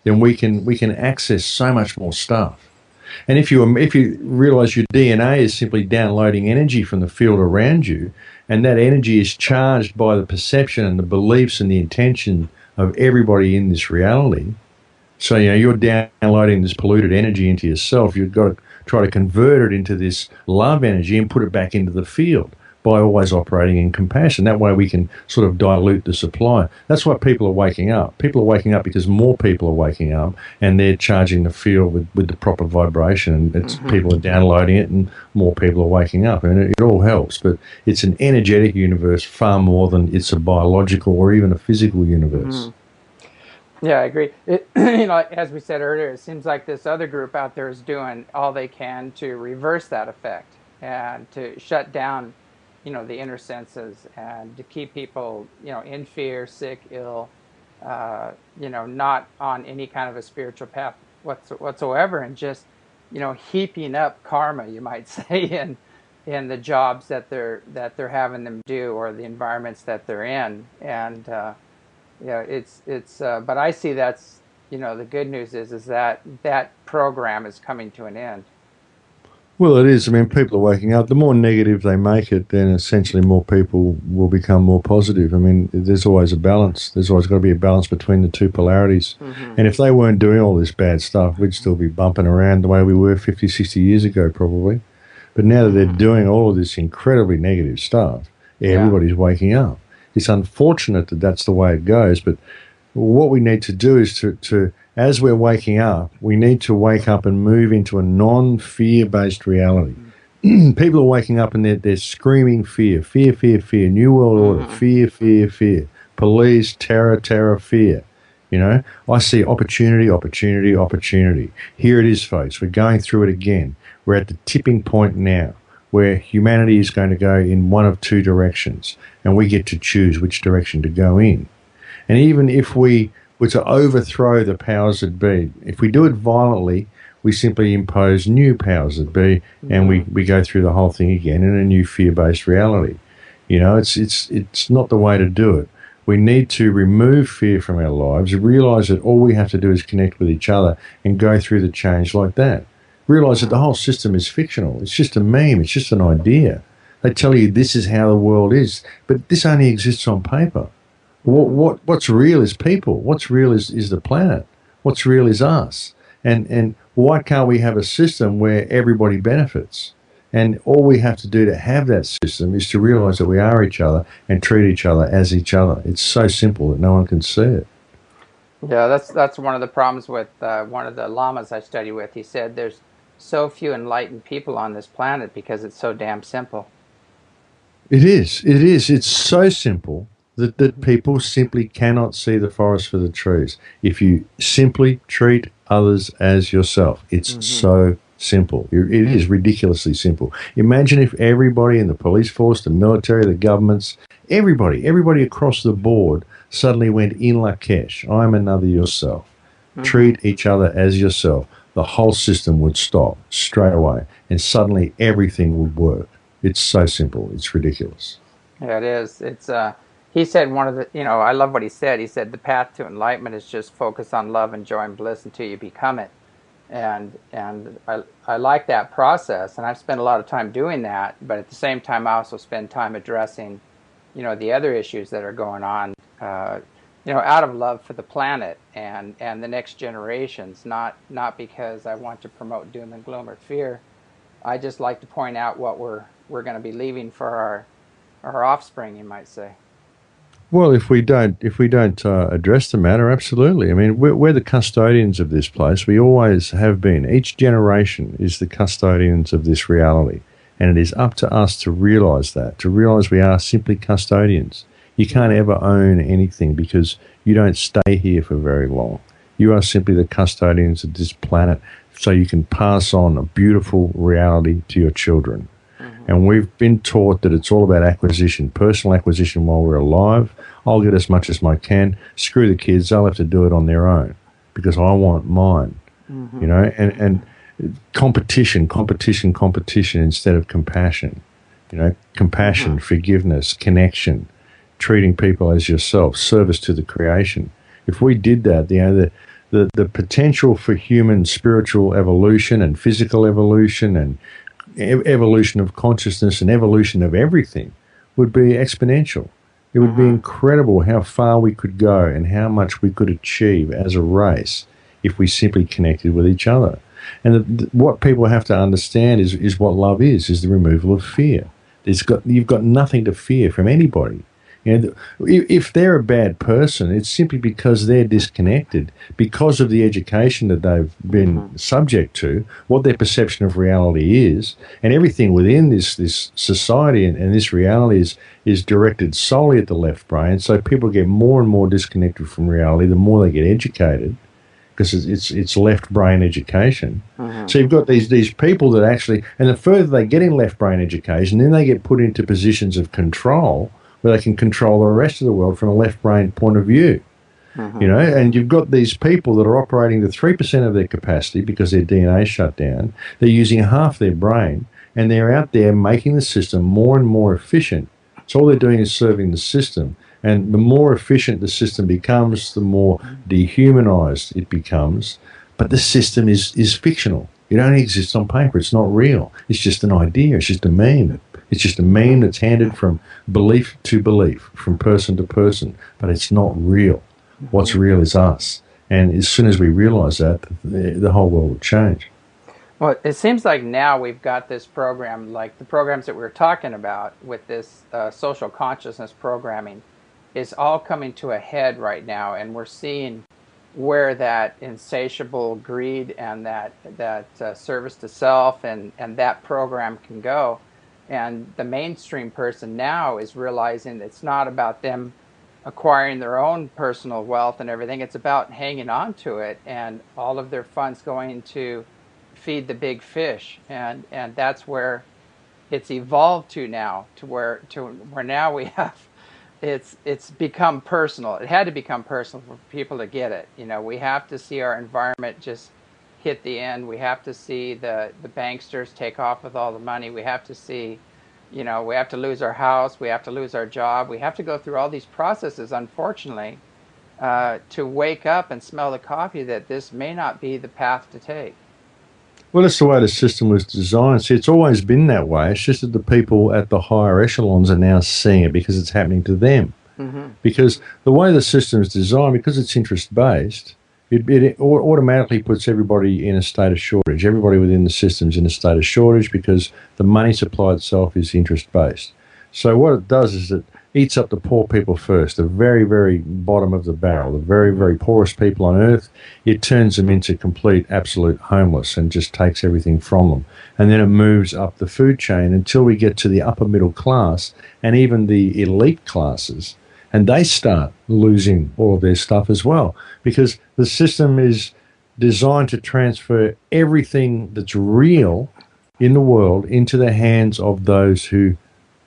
then we can access so much more stuff. And if you realize your DNA is simply downloading energy from the field around you, and that energy is charged by the perception and the beliefs and the intention of everybody in this reality. So, you're downloading this polluted energy into yourself. You've got to try to convert it into this love energy and put it back into the field by always operating in compassion. That way we can sort of dilute the supply. That's why people are waking up. People are waking up because more people are waking up, and they're charging the field with the proper vibration. And people are downloading it, and more people are waking up. And it all helps. But it's an energetic universe far more than it's a biological or even a physical universe. Yeah, I agree. As we said earlier, it seems like this other group out there is doing all they can to reverse that effect and to shut down, the inner senses, and to keep people, in fear, sick, ill, not on any kind of a spiritual path whatsoever, and just, heaping up karma, you might say, in the jobs that they're having them do, or the environments that they're in, and but I see that's, the good news is that program is coming to an end. Well, it is. I mean, people are waking up. The more negative they make it, then essentially more people will become more positive. I mean, there's always a balance. There's always got to be a balance between the two polarities. And if they weren't doing all this bad stuff, we'd still be bumping around the way we were 50, 60 years ago, probably. But now that they're doing all of this incredibly negative stuff, everybody's waking up. It's unfortunate that that's the way it goes, but what we need to do is to as we're waking up, we need to wake up and move into a non-fear-based reality. People are waking up and they're screaming fear, fear, fear, fear, New World Order, fear, fear, fear. police, terror, terror, fear. You know, I see opportunity, opportunity, opportunity. Here it is, folks. We're going through it again. We're at the tipping point now where humanity is going to go in one of two directions, and we get to choose which direction to go in. And even if we were to overthrow the powers that be, if we do it violently, we simply impose new powers that be, and we go through the whole thing again in a new fear-based reality. You know, it's not the way to do it. We need to remove fear from our lives, realize that all we have to do is connect with each other and go through the change like that. Realize that the whole system is fictional. It's just a meme. It's just an idea. They tell you this is how the world is, but this only exists on paper. What's real is people. What's real is the planet. What's real is us. And why can't we have a system where everybody benefits? And all we have to do to have that system is to realize that we are each other and treat each other as each other. It's so simple that no one can see it. Yeah, that's one of the problems with one of the lamas I study with. He said there's so few enlightened people on this planet because it's so damn simple. It is. It is. It's so simple that people simply cannot see the forest for the trees. If you simply treat others as yourself, it's so simple. It is ridiculously simple. Imagine if everybody in the police force, the military, the governments, everybody across the board suddenly went in Lakesh. I'm another yourself. Treat each other as yourself. The whole system would stop straight away, and suddenly everything would work. It's so simple. It's ridiculous. Yeah, it is. It's he said one of the, I love what he said. He said the path to enlightenment is just focus on love and joy and bliss until you become it. And I like that process, and I've spent a lot of time doing that, but at the same time I also spend time addressing, the other issues that are going on, out of love for the planet and the next generations, not because I want to promote doom and gloom or fear. I just like to point out what we're going to be leaving for our offspring, you might say. Well, if we don't address the matter, absolutely. I mean, we're the custodians of this place. We always have been. Each generation is the custodians of this reality, and it is up to us to realise that. To realise we are simply custodians. You can't ever own anything because you don't stay here for very long. You are simply the custodians of this planet, so you can pass on a beautiful reality to your children. And we've been taught that it's all about acquisition, personal acquisition while we're alive. I'll get as much as I can. Screw the kids. They'll have to do it on their own because I want mine. And competition instead of compassion. Compassion, forgiveness, connection, treating people as yourself, service to the creation. If we did that, the potential for human spiritual evolution and physical evolution and evolution of consciousness and evolution of everything would be exponential. It would be incredible how far we could go and how much we could achieve as a race if we simply connected with each other. And what people have to understand is what love is the removal of fear. You've got nothing to fear from anybody. If they're a bad person, it's simply because they're disconnected, because of the education that they've been subject to, what their perception of reality is, and everything within this society and this reality is directed solely at the left brain. So people get more and more disconnected from reality the more they get educated, because it's left brain education. So you've got these people that actually, and the further they get in left brain education, then they get put into positions of control where they can control the rest of the world from a left brain point of view. And you've got these people that are operating to 3% of their capacity because their DNA is shut down. They're using half their brain, and they're out there making the system more and more efficient. So all they're doing is serving the system. And the more efficient the system becomes, the more dehumanized it becomes. But the system is fictional. It only exists on paper. It's not real. It's just an idea. It's just a meme. It's just a meme that's handed from belief to belief, from person to person. But it's not real. What's real is us. And as soon as we realize that, the whole world will change. Well, it seems like now we've got this program, like the programs that we were talking about with this social consciousness programming, is all coming to a head right now, and we're seeing where that insatiable greed and that service to self and that program can go. And the mainstream person now is realizing it's not about them acquiring their own personal wealth and everything. It's about hanging on to it, and all of their funds going to feed the big fish, and that's where it's evolved to now, to where now we have it's become personal. It had to become personal for people to get it. We have to see our environment just hit the end. We have to see the banksters take off with all the money. We have to see, we have to lose our house. We have to lose our job. We have to go through all these processes, unfortunately, to wake up and smell the coffee that this may not be the path to take. Well, that's the way the system was designed. See, it's always been that way. It's just that the people at the higher echelons are now seeing it because it's happening to them. Mm-hmm. Because the way the system is designed, because it's interest based, it automatically puts everybody in a state of shortage. Everybody within the system is in a state of shortage because the money supply itself is interest based. So what it does is it eats up the poor people first, the very, very bottom of the barrel, the very, very poorest people on earth. It turns them into complete, absolute homeless and just takes everything from them. And then it moves up the food chain until we get to the upper middle class and even the elite classes. And they start losing all of their stuff as well because the system is designed to transfer everything that's real in the world into the hands of those who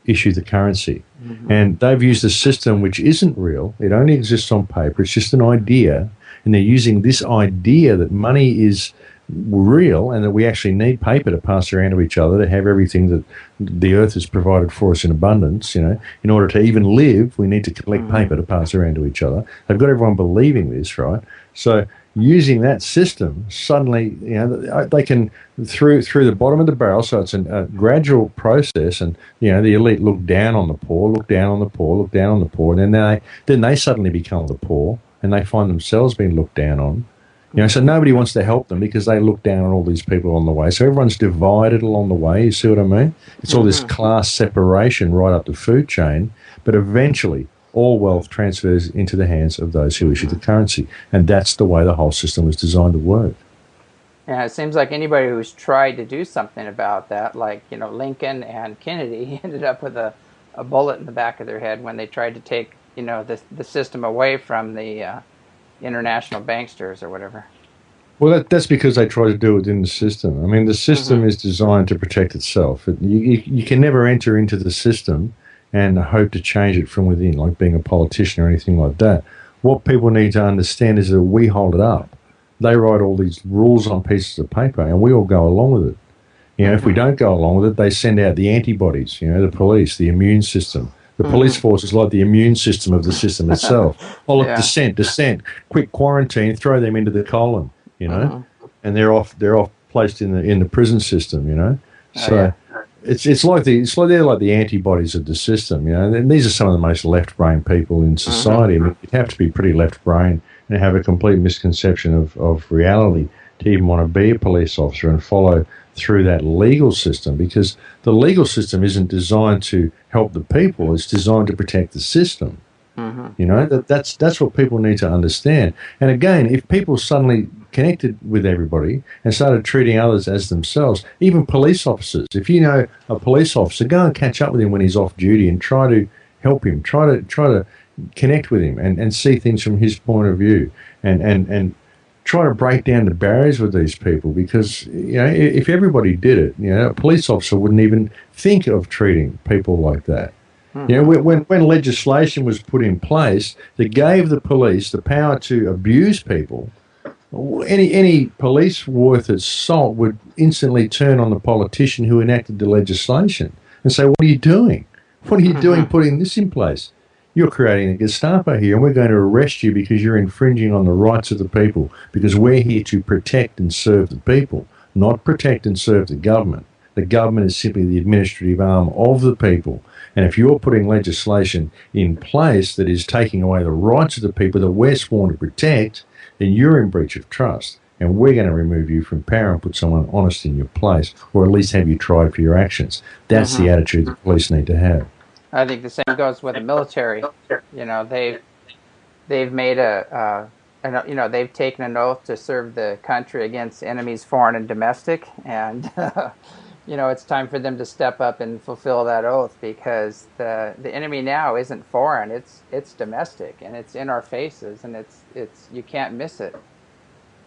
issue the currency. Mm-hmm. And they've used a system which isn't real. It only exists on paper. It's just an idea. And they're using this idea that money is real and that we actually need paper to pass around to each other to have everything that the earth has provided for us in abundance. In order to even live, we need to collect paper to pass around to each other. They've got everyone believing this, right? So using that system, suddenly, they can, through the bottom of the barrel, so it's a gradual process, and, the elite look down on the poor, look down on the poor, look down on the poor, and then they suddenly become the poor, and they find themselves being looked down on. So nobody wants to help them because they look down on all these people along the way. So everyone's divided along the way, you see what I mean? It's all this class separation right up the food chain, but eventually all wealth transfers into the hands of those who issue the currency. And that's the way the whole system was designed to work. Yeah, it seems like anybody who's tried to do something about that, like, Lincoln and Kennedy, ended up with a bullet in the back of their head when they tried to take, the system away from the international banksters or whatever. Well, that's because they try to do it within the system. I mean, the system is designed to protect itself. You can never enter into the system and hope to change it from within, like being a politician or anything like that. What people need to understand is that we hold it up. They write all these rules on pieces of paper and we all go along with it. If we don't go along with it, they send out the antibodies, the police, the immune system. The police force is like the immune system of the system itself. Oh, look, dissent, quick quarantine, throw them into the colon, and they're off placed in the prison system, So it's like they're like the antibodies of the system, and these are some of the most left brain people in society. I mean, you have to be pretty left brain and have a complete misconception of reality to even want to be a police officer and follow through that legal system, because the legal system isn't designed to help the people, it's designed to protect the system. That's what people need to understand. And again, if people suddenly connected with everybody and started treating others as themselves, even police officers, if you know a police officer, go and catch up with him when he's off duty and try to help him, try to connect with him and see things from his point of view, and try to break down the barriers with these people, because if everybody did it, a police officer wouldn't even think of treating people like that. When legislation was put in place that gave the police the power to abuse people, any police worth its salt would instantly turn on the politician who enacted the legislation and say, "What are you doing? What are you doing putting this in place? You're creating a Gestapo here, and we're going to arrest you because you're infringing on the rights of the people, because we're here to protect and serve the people, not protect and serve the government. The government is simply the administrative arm of the people. And if you're putting legislation in place that is taking away the rights of the people that we're sworn to protect, then you're in breach of trust, and we're going to remove you from power and put someone honest in your place, or at least have you tried for your actions." That's the attitude the police need to have. I think the same goes with the military. They've made they've taken an oath to serve the country against enemies, foreign and domestic, and It's time for them to step up and fulfill that oath, because the enemy now isn't foreign; it's domestic, and it's in our faces, and it's you can't miss it.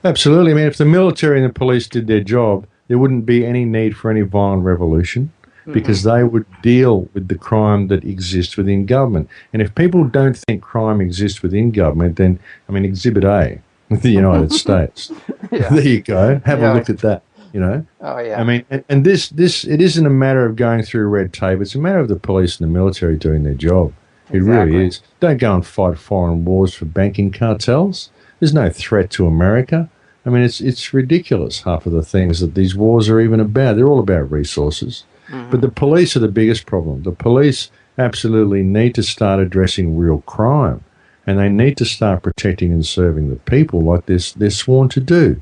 Absolutely. I mean, if the military and the police did their job, there wouldn't be any need for any violent revolution Hmm. because they would deal with the crime that exists within government. And if people don't think crime exists within government, then, I mean, Exhibit A, the United States. Yeah. There you go. Have a Yeah. look at that, you know. Oh I yeah. mean, and it isn't a matter of going through red tape. It's a matter of the police and the military doing their job. It really Exactly. is. Don't go and fight foreign wars for banking cartels. There's no threat to America. I mean, it's ridiculous, half of the things that these wars are even about. They're all about resources. But Hmm. the police are the biggest problem. The police absolutely need to start addressing real crime, and they need to start protecting and serving the people like they're sworn to do.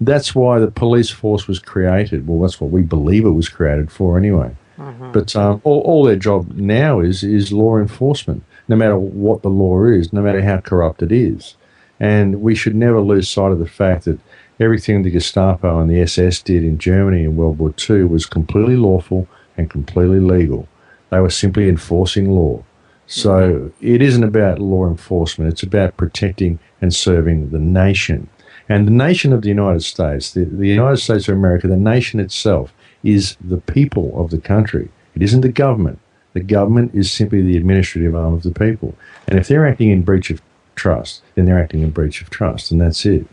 That's why the police force was created. Well, that's what we believe it was created for anyway. Hmm. But all their job now is law enforcement, no matter what the law is, no matter how corrupt it is. And we should never lose sight of the fact that everything the Gestapo and the SS did in Germany in World War II was completely lawful and completely legal. They were simply enforcing law. Hmm. So it isn't about law enforcement, it's about protecting and serving the nation. And the nation of the United States, the United States of America, the nation itself, is the people of the country. It isn't the government. The government is simply the administrative arm of the people. And if they're acting in breach of trust, then they're acting in breach of trust, and that's it.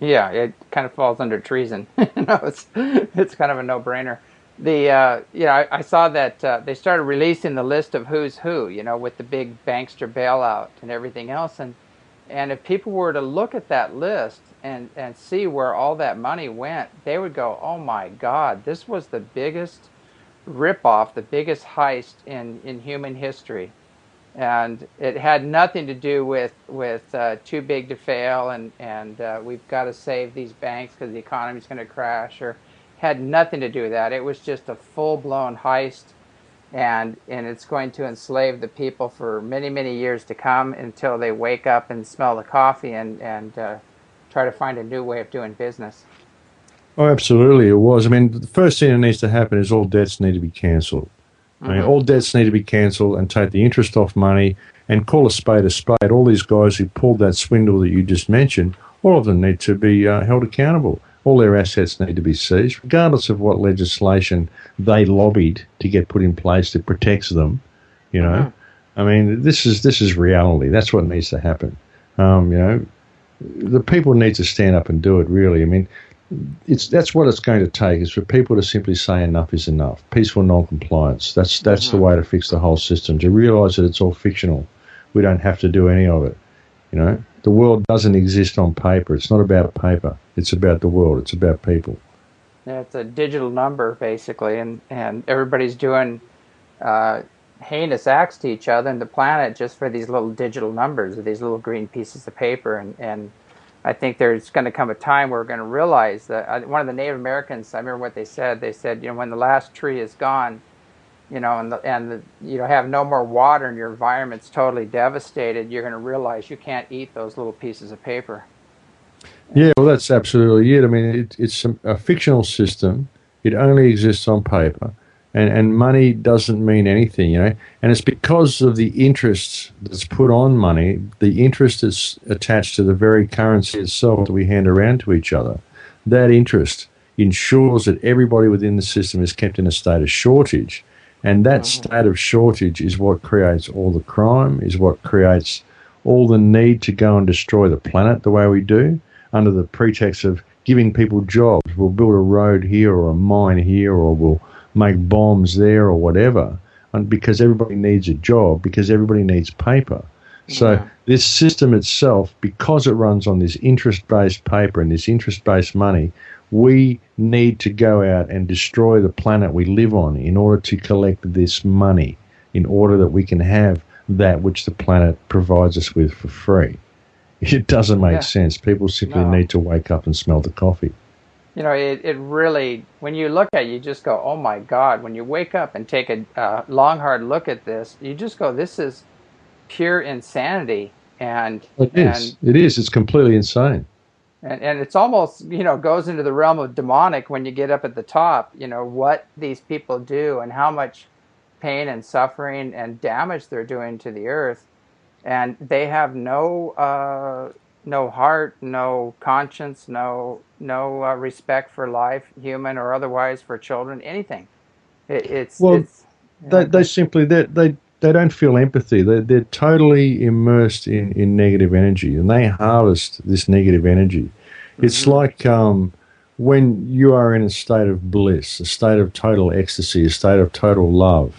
Yeah, it kind of falls under treason. It's kind of a no-brainer. I saw that they started releasing the list of who's who, with the big bankster bailout and everything else, and if people were to look at that list and see where all that money went, they would go, "Oh my God, this was the biggest ripoff, the biggest heist in human history." And it had nothing to do with too big to fail, and we've got to save these banks because the economy's going to crash, or had nothing to do with that. It was just a full blown heist, and it's going to enslave the people for many years to come until they wake up and smell the coffee and try to find a new way of doing business. Oh, absolutely, it was. I mean, the first thing that needs to happen is all debts need to be cancelled. I mean, Hmm. all debts need to be cancelled and take the interest off money and call a spade a spade. All these guys who pulled that swindle that you just mentioned, all of them need to be held accountable. All their assets need to be seized, regardless of what legislation they lobbied to get put in place that protects them. You know, Hmm. I mean, this is reality. That's what needs to happen. You know, the people need to stand up and do it. Really, I mean, that's what it's going to take is for people to simply say enough is enough. Peaceful non-compliance. That's the Hmm. way to fix the whole system. To realise that it's all fictional. We don't have to do any of it. You know, the world doesn't exist on paper. It's not about paper. It's about the world. It's about people. Yeah, it's a digital number basically, and everybody's doing uh, heinous acts to each other and the planet just for these little digital numbers or these little green pieces of paper. And I think there's going to come a time where we're going to realize that one of the Native Americans, I remember what they said. They said, when the last tree is gone, and have no more water and your environment's totally devastated, you're going to realize you can't eat those little pieces of paper. Yeah, And well, that's absolutely it. I mean, it's a fictional system. It only exists on paper, and money doesn't mean anything, you know. And it's because of the interest that's put on money, the interest that's attached to the very currency itself that we hand around to each other. That interest ensures that everybody within the system is kept in a state of shortage, and that mhm. state of shortage is what creates all the crime, is what creates all the need to go and destroy the planet the way we do under the pretext of giving people jobs. We'll build a road here or a mine here or we'll make bombs there or whatever. And because everybody needs a job, because everybody needs paper. So Yeah. this system itself, because it runs on this interest-based paper and this interest-based money, we need to go out and destroy the planet we live on in order to collect this money, in order that we can have that which the planet provides us with for free. It doesn't make Yeah. sense. People simply No. need to wake up and smell the coffee. It really, when you look at it, you just go, oh my God. When you wake up and take a long, hard look at this, you just go, this is pure insanity. And, It is. and, It is. It's completely insane. And it's almost, goes into the realm of demonic when you get up at the top, what these people do and how much pain and suffering and damage they're doing to the earth. And they have no heart, no conscience, no respect for life, human or otherwise, for children, anything. Well, It's they, yeah, they good. simply they don't feel empathy. They're totally immersed in negative energy, and they harvest this negative energy. It's Hmm. like when you are in a state of bliss, a state of total ecstasy, a state of total love.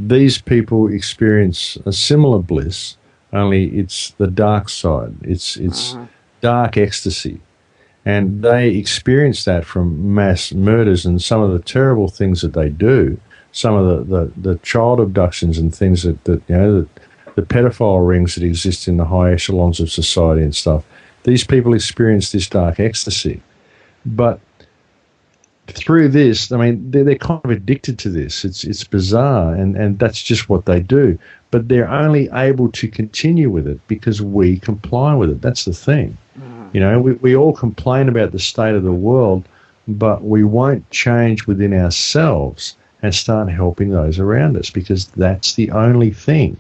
These people experience a similar bliss, only it's the dark side. It's Hmm. dark ecstasy, and they experience that from mass murders and some of the terrible things that they do, some of the child abductions and things the pedophile rings that exist in the high echelons of society and stuff. These people experience this dark ecstasy, but through this, I mean, they're kind of addicted to this. It's bizarre, and that's just what they do. But they're only able to continue with it because we comply with it. That's the thing. Hmm. We all complain about the state of the world, but we won't change within ourselves and start helping those around us because that's the only thing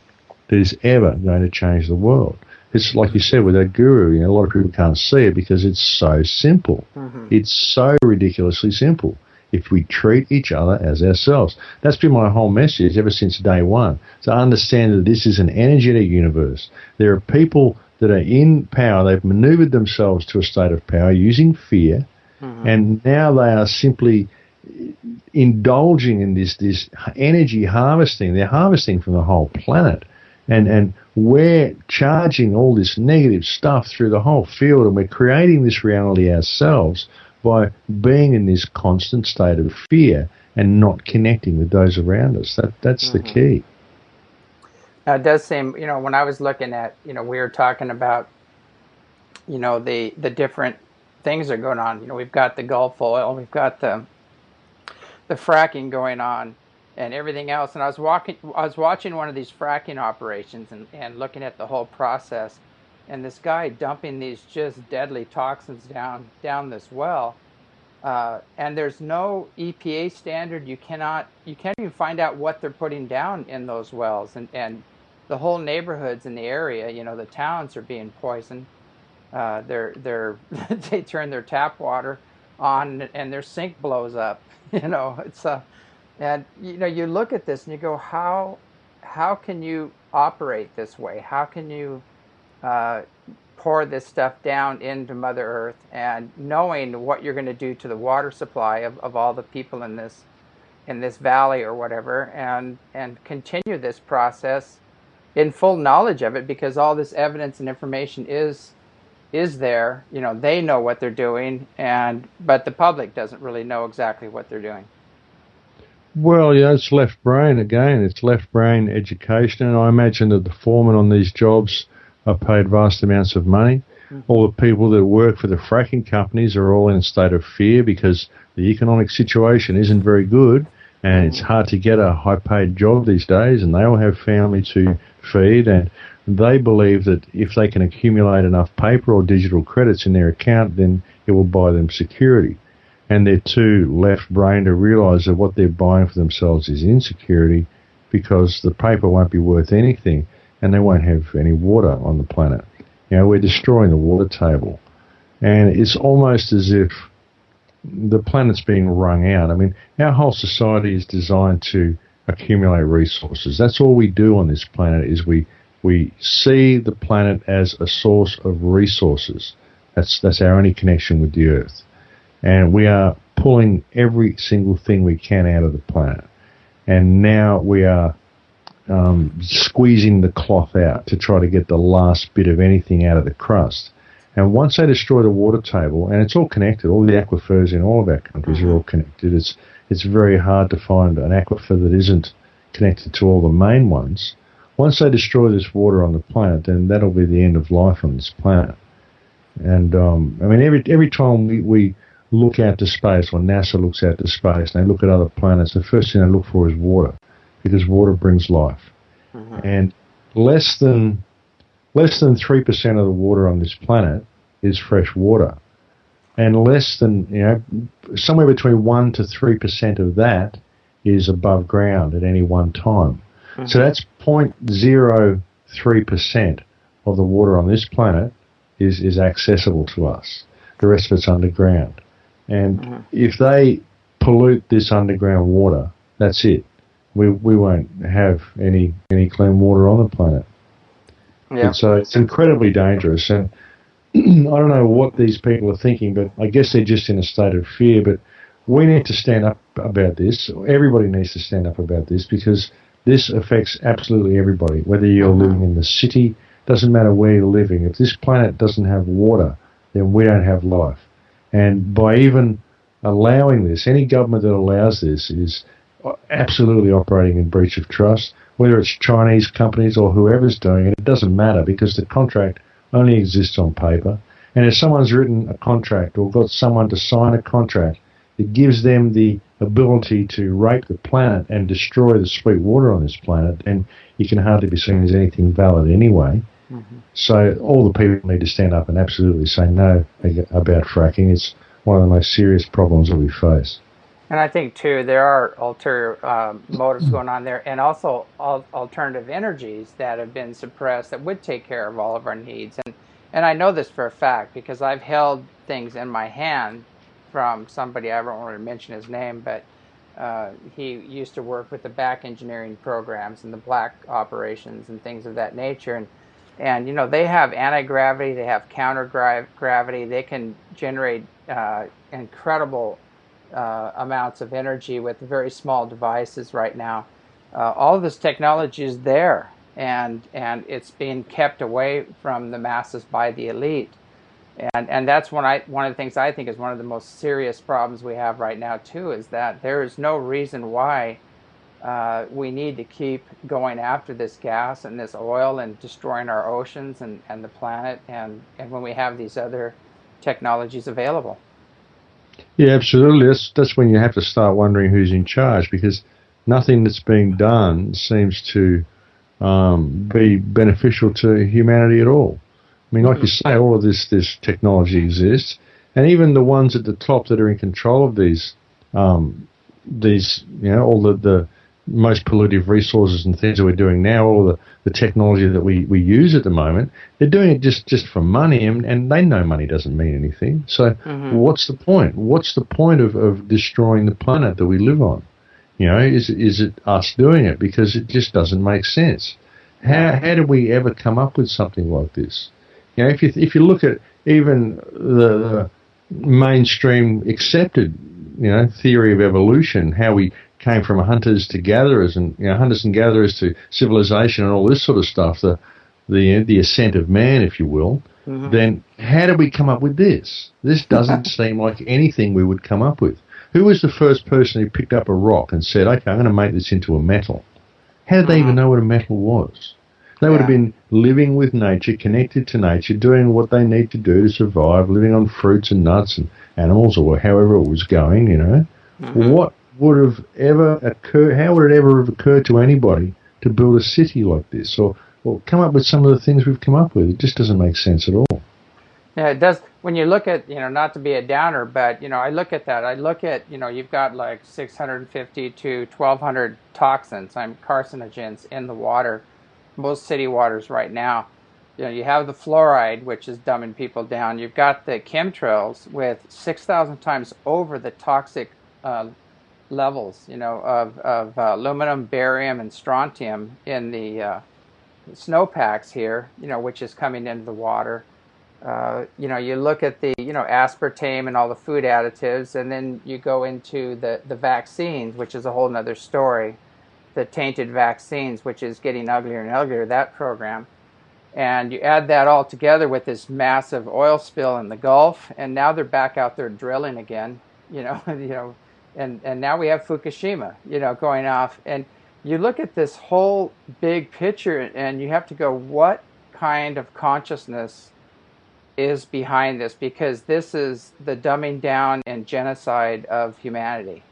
that is ever going to change the world. It's like you said with that guru, a lot of people can't see it because it's so simple. Hmm. It's so ridiculously simple. If we treat each other as ourselves. That's been my whole message ever since day one. To understand that this is an energetic universe. There are people that are in power. They've maneuvered themselves to a state of power using fear, Hmm. and now they are simply indulging in this energy harvesting. They're harvesting from the whole planet. And we're charging all this negative stuff through the whole field, and we're creating this reality ourselves by being in this constant state of fear and not connecting with those around us. That's the Hmm. key. Now, it does seem, when I was looking at, we were talking about, the different things that are going on. We've got the Gulf oil, we've got the fracking going on, and everything else. And I was watching one of these fracking operations and looking at the whole process, and this guy dumping these just deadly toxins down this well. And there's no EPA standard. You can't even find out what they're putting down in those wells, and the whole neighborhoods in the area, the towns are being poisoned. They're they turn their tap water on and their sink blows up. It's and you look at this and you go, how can you operate this way? How can you uh, pour this stuff down into Mother Earth, and knowing what you're going to do to the water supply of all the people in this valley or whatever, and continue this process in full knowledge of it, because all this evidence and information is there. They know what they're doing, and but the public doesn't really know exactly what they're doing. Well, it's left brain again. It's left brain education, and I imagine that the foremen on these jobs are paid vast amounts of money. Mm-hmm. All the people that work for the fracking companies are all in a state of fear because the economic situation isn't very good, and it's Mm-hmm. hard to get a high-paid job these days, and they all have family to feed, and they believe that if they can accumulate enough paper or digital credits in their account, then it will buy them security, and they're too left-brained to realise that what they're buying for themselves is insecurity because the paper won't be worth anything and they won't have any water on the planet. We're destroying the water table. And it's almost as if the planet's being wrung out. I mean, our whole society is designed to accumulate resources. That's all we do on this planet is we see the planet as a source of resources. That's our only connection with the Earth. And we are pulling every single thing we can out of the planet. And now we are squeezing the cloth out to try to get the last bit of anything out of the crust. And once they destroy the water table, and it's all connected, all the aquifers in all of our countries are Mm-hmm. all connected. It's very hard to find an aquifer that isn't connected to all the main ones. Once they destroy this water on the planet, then that'll be the end of life on this planet. And I mean, every time we look out to space, or NASA looks out to space, and they look at other planets, the first thing they look for is water, because water brings life. Mm-hmm. And less than 3% of the water on this planet is fresh water, and less than, somewhere between 1 to 3% of that is above ground at any one time. Mm-hmm. So that's 0.03% of the water on this planet is accessible to us. The rest of it's underground. And if they pollute this underground water, that's it. We won't have any clean water on the planet. Yeah. And so it's incredibly dangerous. And I don't know what these people are thinking, but I guess they're just in a state of fear. But we need to stand up about this. Everybody needs to stand up about this, because this affects absolutely everybody, whether you're living in the city, doesn't matter where you're living. If this planet doesn't have water, then we don't have life. And by even allowing this, any government that allows this is absolutely operating in breach of trust. Whether it's Chinese companies or whoever's doing it, it doesn't matter, because the contract only exists on paper. And if someone's written a contract or got someone to sign a contract that gives them the ability to rape the planet and destroy the sweet water on this planet, then you can hardly be seen as anything valid anyway. So all the people need to stand up and absolutely say no about fracking. It's one of the most serious problems that we face. And I think, too, there are ulterior motives going on there, and also alternative energies that have been suppressed that would take care of all of our needs. And I know this for a fact, because I've held things in my hand from somebody, I don't want to mention his name, but he used to work with the back engineering programs and the black operations and things of that nature. And they have anti-gravity, they have counter-gravity, they can generate incredible amounts of energy with very small devices right now. All of this technology is there, and it's being kept away from the masses by the elite. And that's one of the things I think is one of the most serious problems we have right now, too, is that there is no reason why we need to keep going after this gas and this oil and destroying our oceans and the planet, and when we have these other technologies available. Yeah, absolutely. That's when you have to start wondering who's in charge, because nothing that's being done seems to be beneficial to humanity at all. I mean, like you say, all of this technology exists, and even the ones at the top that are in control of these all the most pollutive resources and things that we're doing now, all of the technology that we use at the moment, they're doing it just for money, and they know money doesn't mean anything. So what's the point? What's the point of destroying the planet that we live on? Is it us doing it? Because it just doesn't make sense. How did we ever come up with something like this? If you look at even the mainstream accepted theory of evolution, how we came from hunters to gatherers, and hunters and gatherers to civilization and all this sort of stuff, the ascent of man, if you will, then how did we come up with this? This doesn't seem like anything we would come up with. Who was the first person who picked up a rock and said, okay, I'm going to make this into a metal? How did they even know what a metal was? They would have been living with nature, connected to nature, doing what they need to do to survive, living on fruits and nuts and animals, or however it was going, What would have ever occurred? How would it ever have occurred to anybody to build a city like this, or come up with some of the things we've come up with? It just doesn't make sense at all. Yeah, it does. When you look at, not to be a downer, but I look at that. I look at, you've got like 650 to 1,200 toxins, carcinogens in the water, most city waters right now. You have the fluoride, which is dumbing people down. You've got the chemtrails with 6,000 times over the toxic levels, of aluminum, barium, and strontium in the snowpacks here, which is coming into the water. You look at the, aspartame and all the food additives, and then you go into the vaccines, which is a whole nother story. The tainted vaccines, which is getting uglier and uglier, that program. And you add that all together with this massive oil spill in the Gulf, and now they're back out there drilling again, and now we have Fukushima, going off. And you look at this whole big picture, and you have to go, what kind of consciousness is behind this? Because this is the dumbing down and genocide of humanity.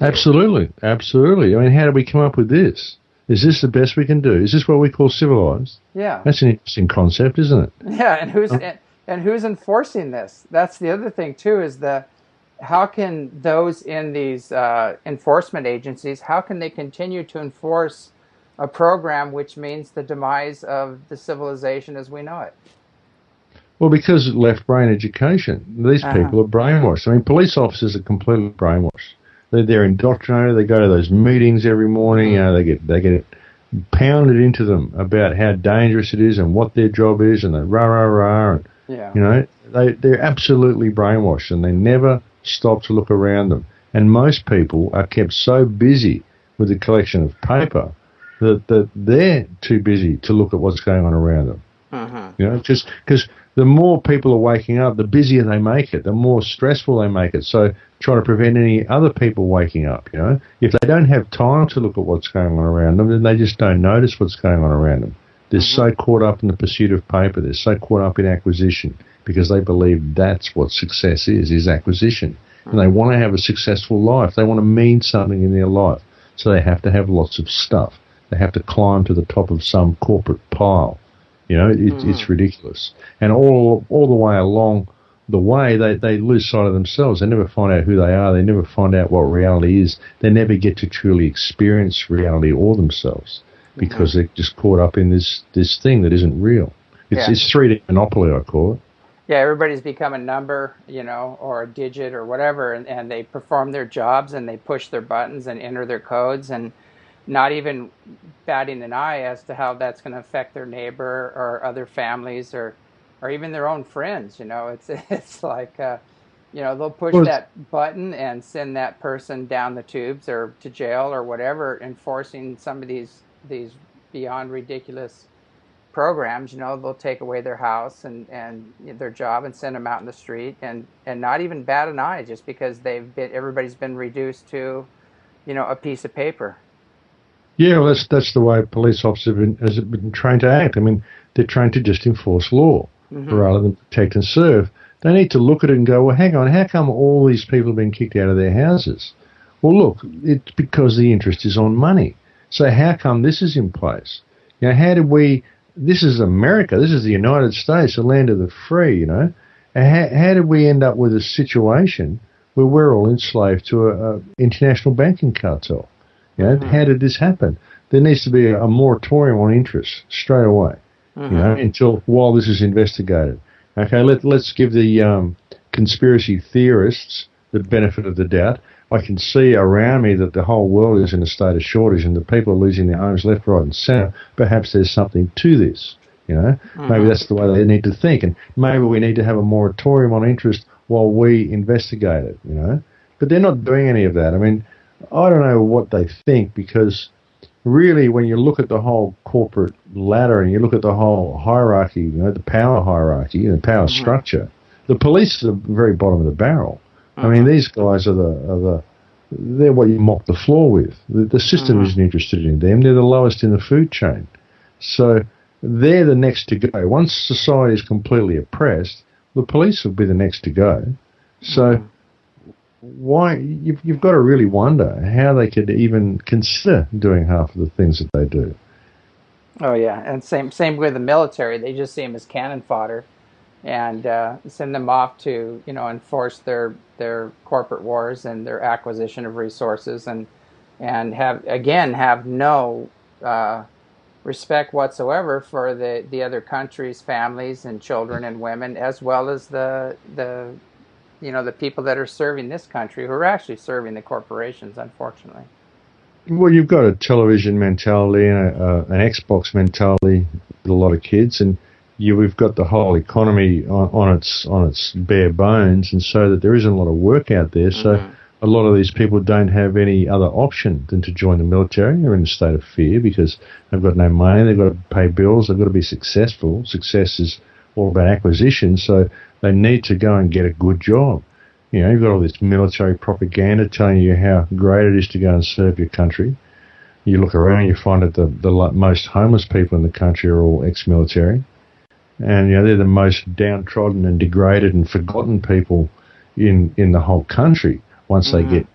Absolutely. I mean, how did we come up with this? Is this the best we can do? Is this what we call civilized? Yeah. That's an interesting concept, isn't it? Yeah, and And who's enforcing this? That's the other thing too. Is how can those in these enforcement agencies, how can they continue to enforce a program which means the demise of the civilization as we know it? Well, because left brain education, these Uh-huh. people are brainwashed. I mean, police officers are completely brainwashed. They're indoctrinated. They go to those meetings every morning. Mm-hmm. They get pounded into them about how dangerous it is and what their job is, and they rah rah rah. And, Yeah. they're absolutely brainwashed, and they never stop to look around them. And most people are kept so busy with the collection of paper that they're too busy to look at what's going on around them. Mm-hmm. Just because the more people are waking up, the busier they make it, the more stressful they make it. So try to prevent any other people waking up. If they don't have time to look at what's going on around them, then they just don't notice what's going on around them. They're so caught up in the pursuit of paper. They're so caught up in acquisition because they believe that's what success is acquisition. And they want to have a successful life. They want to mean something in their life. So they have to have lots of stuff. They have to climb to the top of some corporate pile. It's ridiculous. And all the way along the way, they lose sight of themselves. They never find out who they are. They never find out what reality is. They never get to truly experience reality or themselves because they're just caught up in this thing that isn't real. It's 3D monopoly, I call it. Yeah, everybody's become a number, or a digit or whatever, and they perform their jobs and they push their buttons and enter their codes and not even batting an eye as to how that's going to affect their neighbor or other families or even their own friends. It's like they'll push Well, that button and send that person down the tubes or to jail or whatever, enforcing some of these beyond ridiculous programs. They'll take away their house and their job and send them out in the street and not even bat an eye just because everybody's been reduced to a piece of paper. Yeah, well, that's the way police officers have been trained to act. I mean, they're trained to just enforce law rather than protect and serve. They need to look at it and go, well, hang on, how come all these people have been kicked out of their houses? Well, look, it's because the interest is on money. So how come this is in place? This is America, this is the United States, the land of the free, And how did we end up with a situation where we're all enslaved to an international banking cartel? How did this happen? There needs to be a moratorium on interest straight away, while this is investigated. Okay, let's give the conspiracy theorists the benefit of the doubt. I can see around me that the whole world is in a state of shortage and the people are losing their homes left, right and centre. Perhaps there's something to this, Maybe that's the way they need to think. And maybe we need to have a moratorium on interest while we investigate it, But they're not doing any of that. I mean, I don't know what they think because really when you look at the whole corporate ladder and you look at the whole hierarchy, the power hierarchy, the power structure, the police are the very bottom of the barrel. I mean, these guys they're what you mop the floor with. The system isn't interested in them. They're the lowest in the food chain. So they're the next to go. Once society is completely oppressed, the police will be the next to go. So why you've got to really wonder how they could even consider doing half of the things that they do. Oh yeah, and same with the military. They just see them as cannon fodder, and send them off to enforce their corporate wars and their acquisition of resources, and have no respect whatsoever for the other countries' families and children and women, as well as the people that are serving this country who are actually serving the corporations, unfortunately. Well, you've got a television mentality and an Xbox mentality with a lot of kids, and we've got the whole economy on its bare bones, and so that there isn't a lot of work out there. So a lot of these people don't have any other option than to join the military. They're in a state of fear because they've got no money, they've got to pay bills, they've got to be successful. Success is all about acquisition, so they need to go and get a good job. You've got all this military propaganda telling you how great it is to go and serve your country. You look around, you find that the most homeless people in the country are all ex-military. And, they're the most downtrodden and degraded and forgotten people in the whole country once they get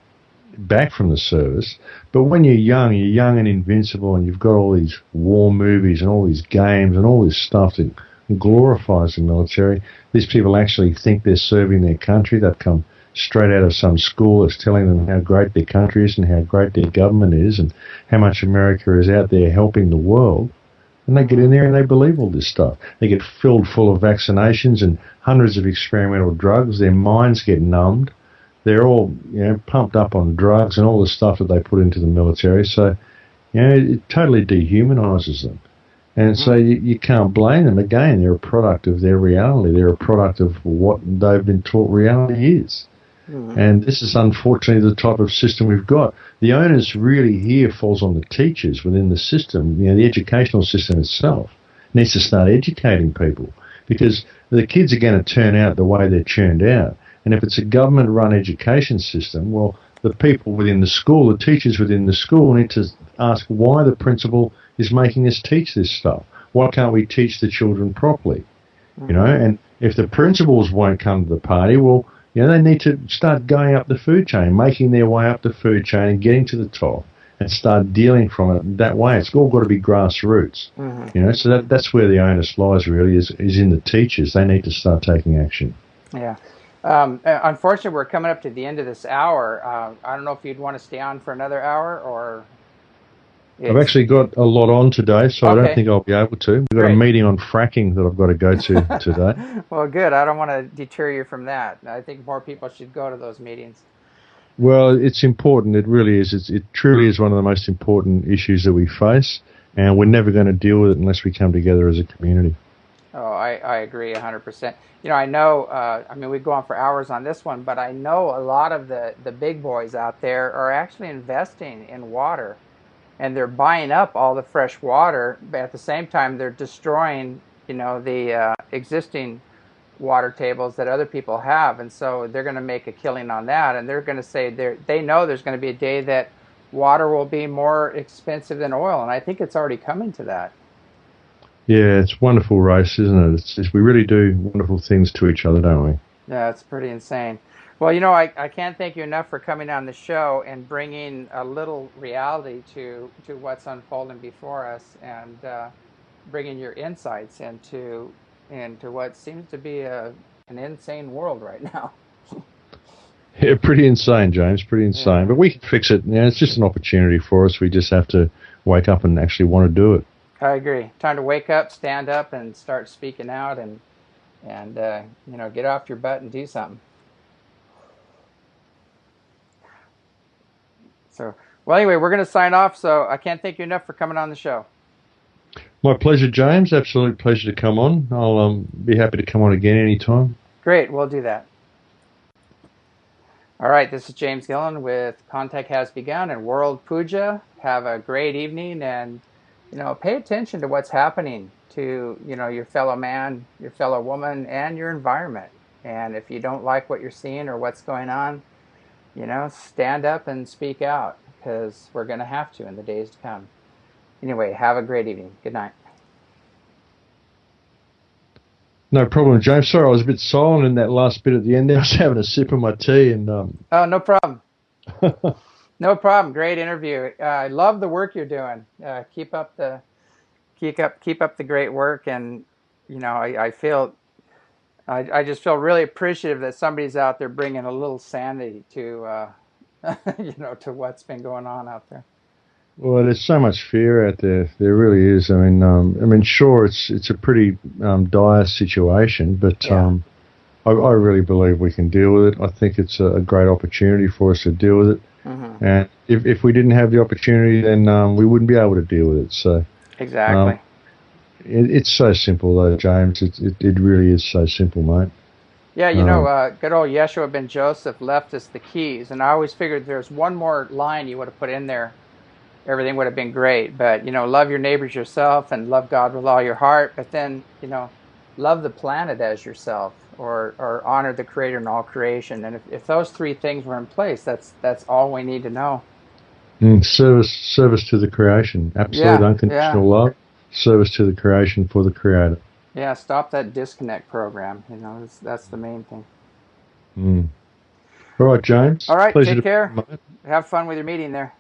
back from the service. But when you're young and invincible, and you've got all these war movies and all these games and all this stuff that and glorifies the military. These people actually think they're serving their country. They've come straight out of some school that's telling them how great their country is and how great their government is and how much America is out there helping the world. And they get in there and they believe all this stuff. They get filled full of vaccinations and hundreds of experimental drugs. Their minds get numbed. They're all, pumped up on drugs and all the stuff that they put into the military. So, it totally dehumanises them. And so you can't blame them. Again, they're a product of their reality. They're a product of what they've been taught reality is. And this is unfortunately the type of system we've got. The onus really here falls on the teachers within the system. The educational system itself needs to start educating people, because the kids are going to turn out the way they're churned out. And if it's a government-run education system, well, the people within the school, the teachers within the school need to ask why the principal is making us teach this stuff. Why can't we teach the children properly? And if the principals won't come to the party, well, they need to start going up the food chain, making their way up the food chain and getting to the top and start dealing from it that way. It's all got to be grassroots. So that's where the onus lies really, is in the teachers. They need to start taking action. Yeah. Unfortunately, we're coming up to the end of this hour. I don't know if you'd want to stay on for another hour or... I've actually got a lot on today, so I don't think I'll be able to. We've got a meeting on fracking that I've got to go to today. Well, good. I don't want to deter you from that. I think more people should go to those meetings. Well, it's important. It really is. It truly is one of the most important issues that we face, and we're never going to deal with it unless we come together as a community. Oh, I agree 100%. I know, we go on for hours on this one, but I know a lot of the big boys out there are actually investing in water. And they're buying up all the fresh water, but at the same time they're destroying, the existing water tables that other people have, and so they're going to make a killing on that. And they're going to say they know there's going to be a day that water will be more expensive than oil, and I think it's already coming to that. Yeah, it's a wonderful race, isn't it? We really do wonderful things to each other, don't we? Yeah, it's pretty insane. Well, I can't thank you enough for coming on the show and bringing a little reality to what's unfolding before us, and bringing your insights into what seems to be an insane world right now. Yeah, pretty insane, James, pretty insane. Yeah. But we can fix it. It's just an opportunity for us. We just have to wake up and actually want to do it. I agree. Time to wake up, stand up, and start speaking out, and get off your butt and do something. So, well, anyway, we're going to sign off, so I can't thank you enough for coming on the show. My pleasure, James. Absolute pleasure to come on. I'll be happy to come on again anytime. Great, we'll do that. All right, this is James Gilliland with Contact Has Begun and World Puja. Have a great evening, and, pay attention to what's happening to, your fellow man, your fellow woman, and your environment. And if you don't like what you're seeing or what's going on, stand up and speak out, because we're going to have to in the days to come. Anyway, have a great evening. Good night. No problem, James. Sorry, I was a bit silent in that last bit at the end there. I was having a sip of my tea and... Oh, no problem. No problem. Great interview. I love the work you're doing. Keep up the great work, and I just feel really appreciative that somebody's out there bringing a little sanity to, to what's been going on out there. Well, there's so much fear out there. There really is. Sure, it's a pretty dire situation, but I really believe we can deal with it. I think it's a great opportunity for us to deal with it. Mm-hmm. And if we didn't have the opportunity, then we wouldn't be able to deal with it. So exactly. It's so simple, though, James. It really is so simple, mate. Yeah, good old Yeshua ben Joseph left us the keys, and I always figured there's one more line you would have put in there, everything would have been great. But, love your neighbors yourself and love God with all your heart, but then, love the planet as yourself, or honor the Creator in all creation. And if those three things were in place, that's all we need to know. Service to the creation, absolute unconditional love. Service to the creation for the Creator. Yeah, stop that disconnect program. That's the main thing. All right, James. All right, take care. Have fun with your meeting there.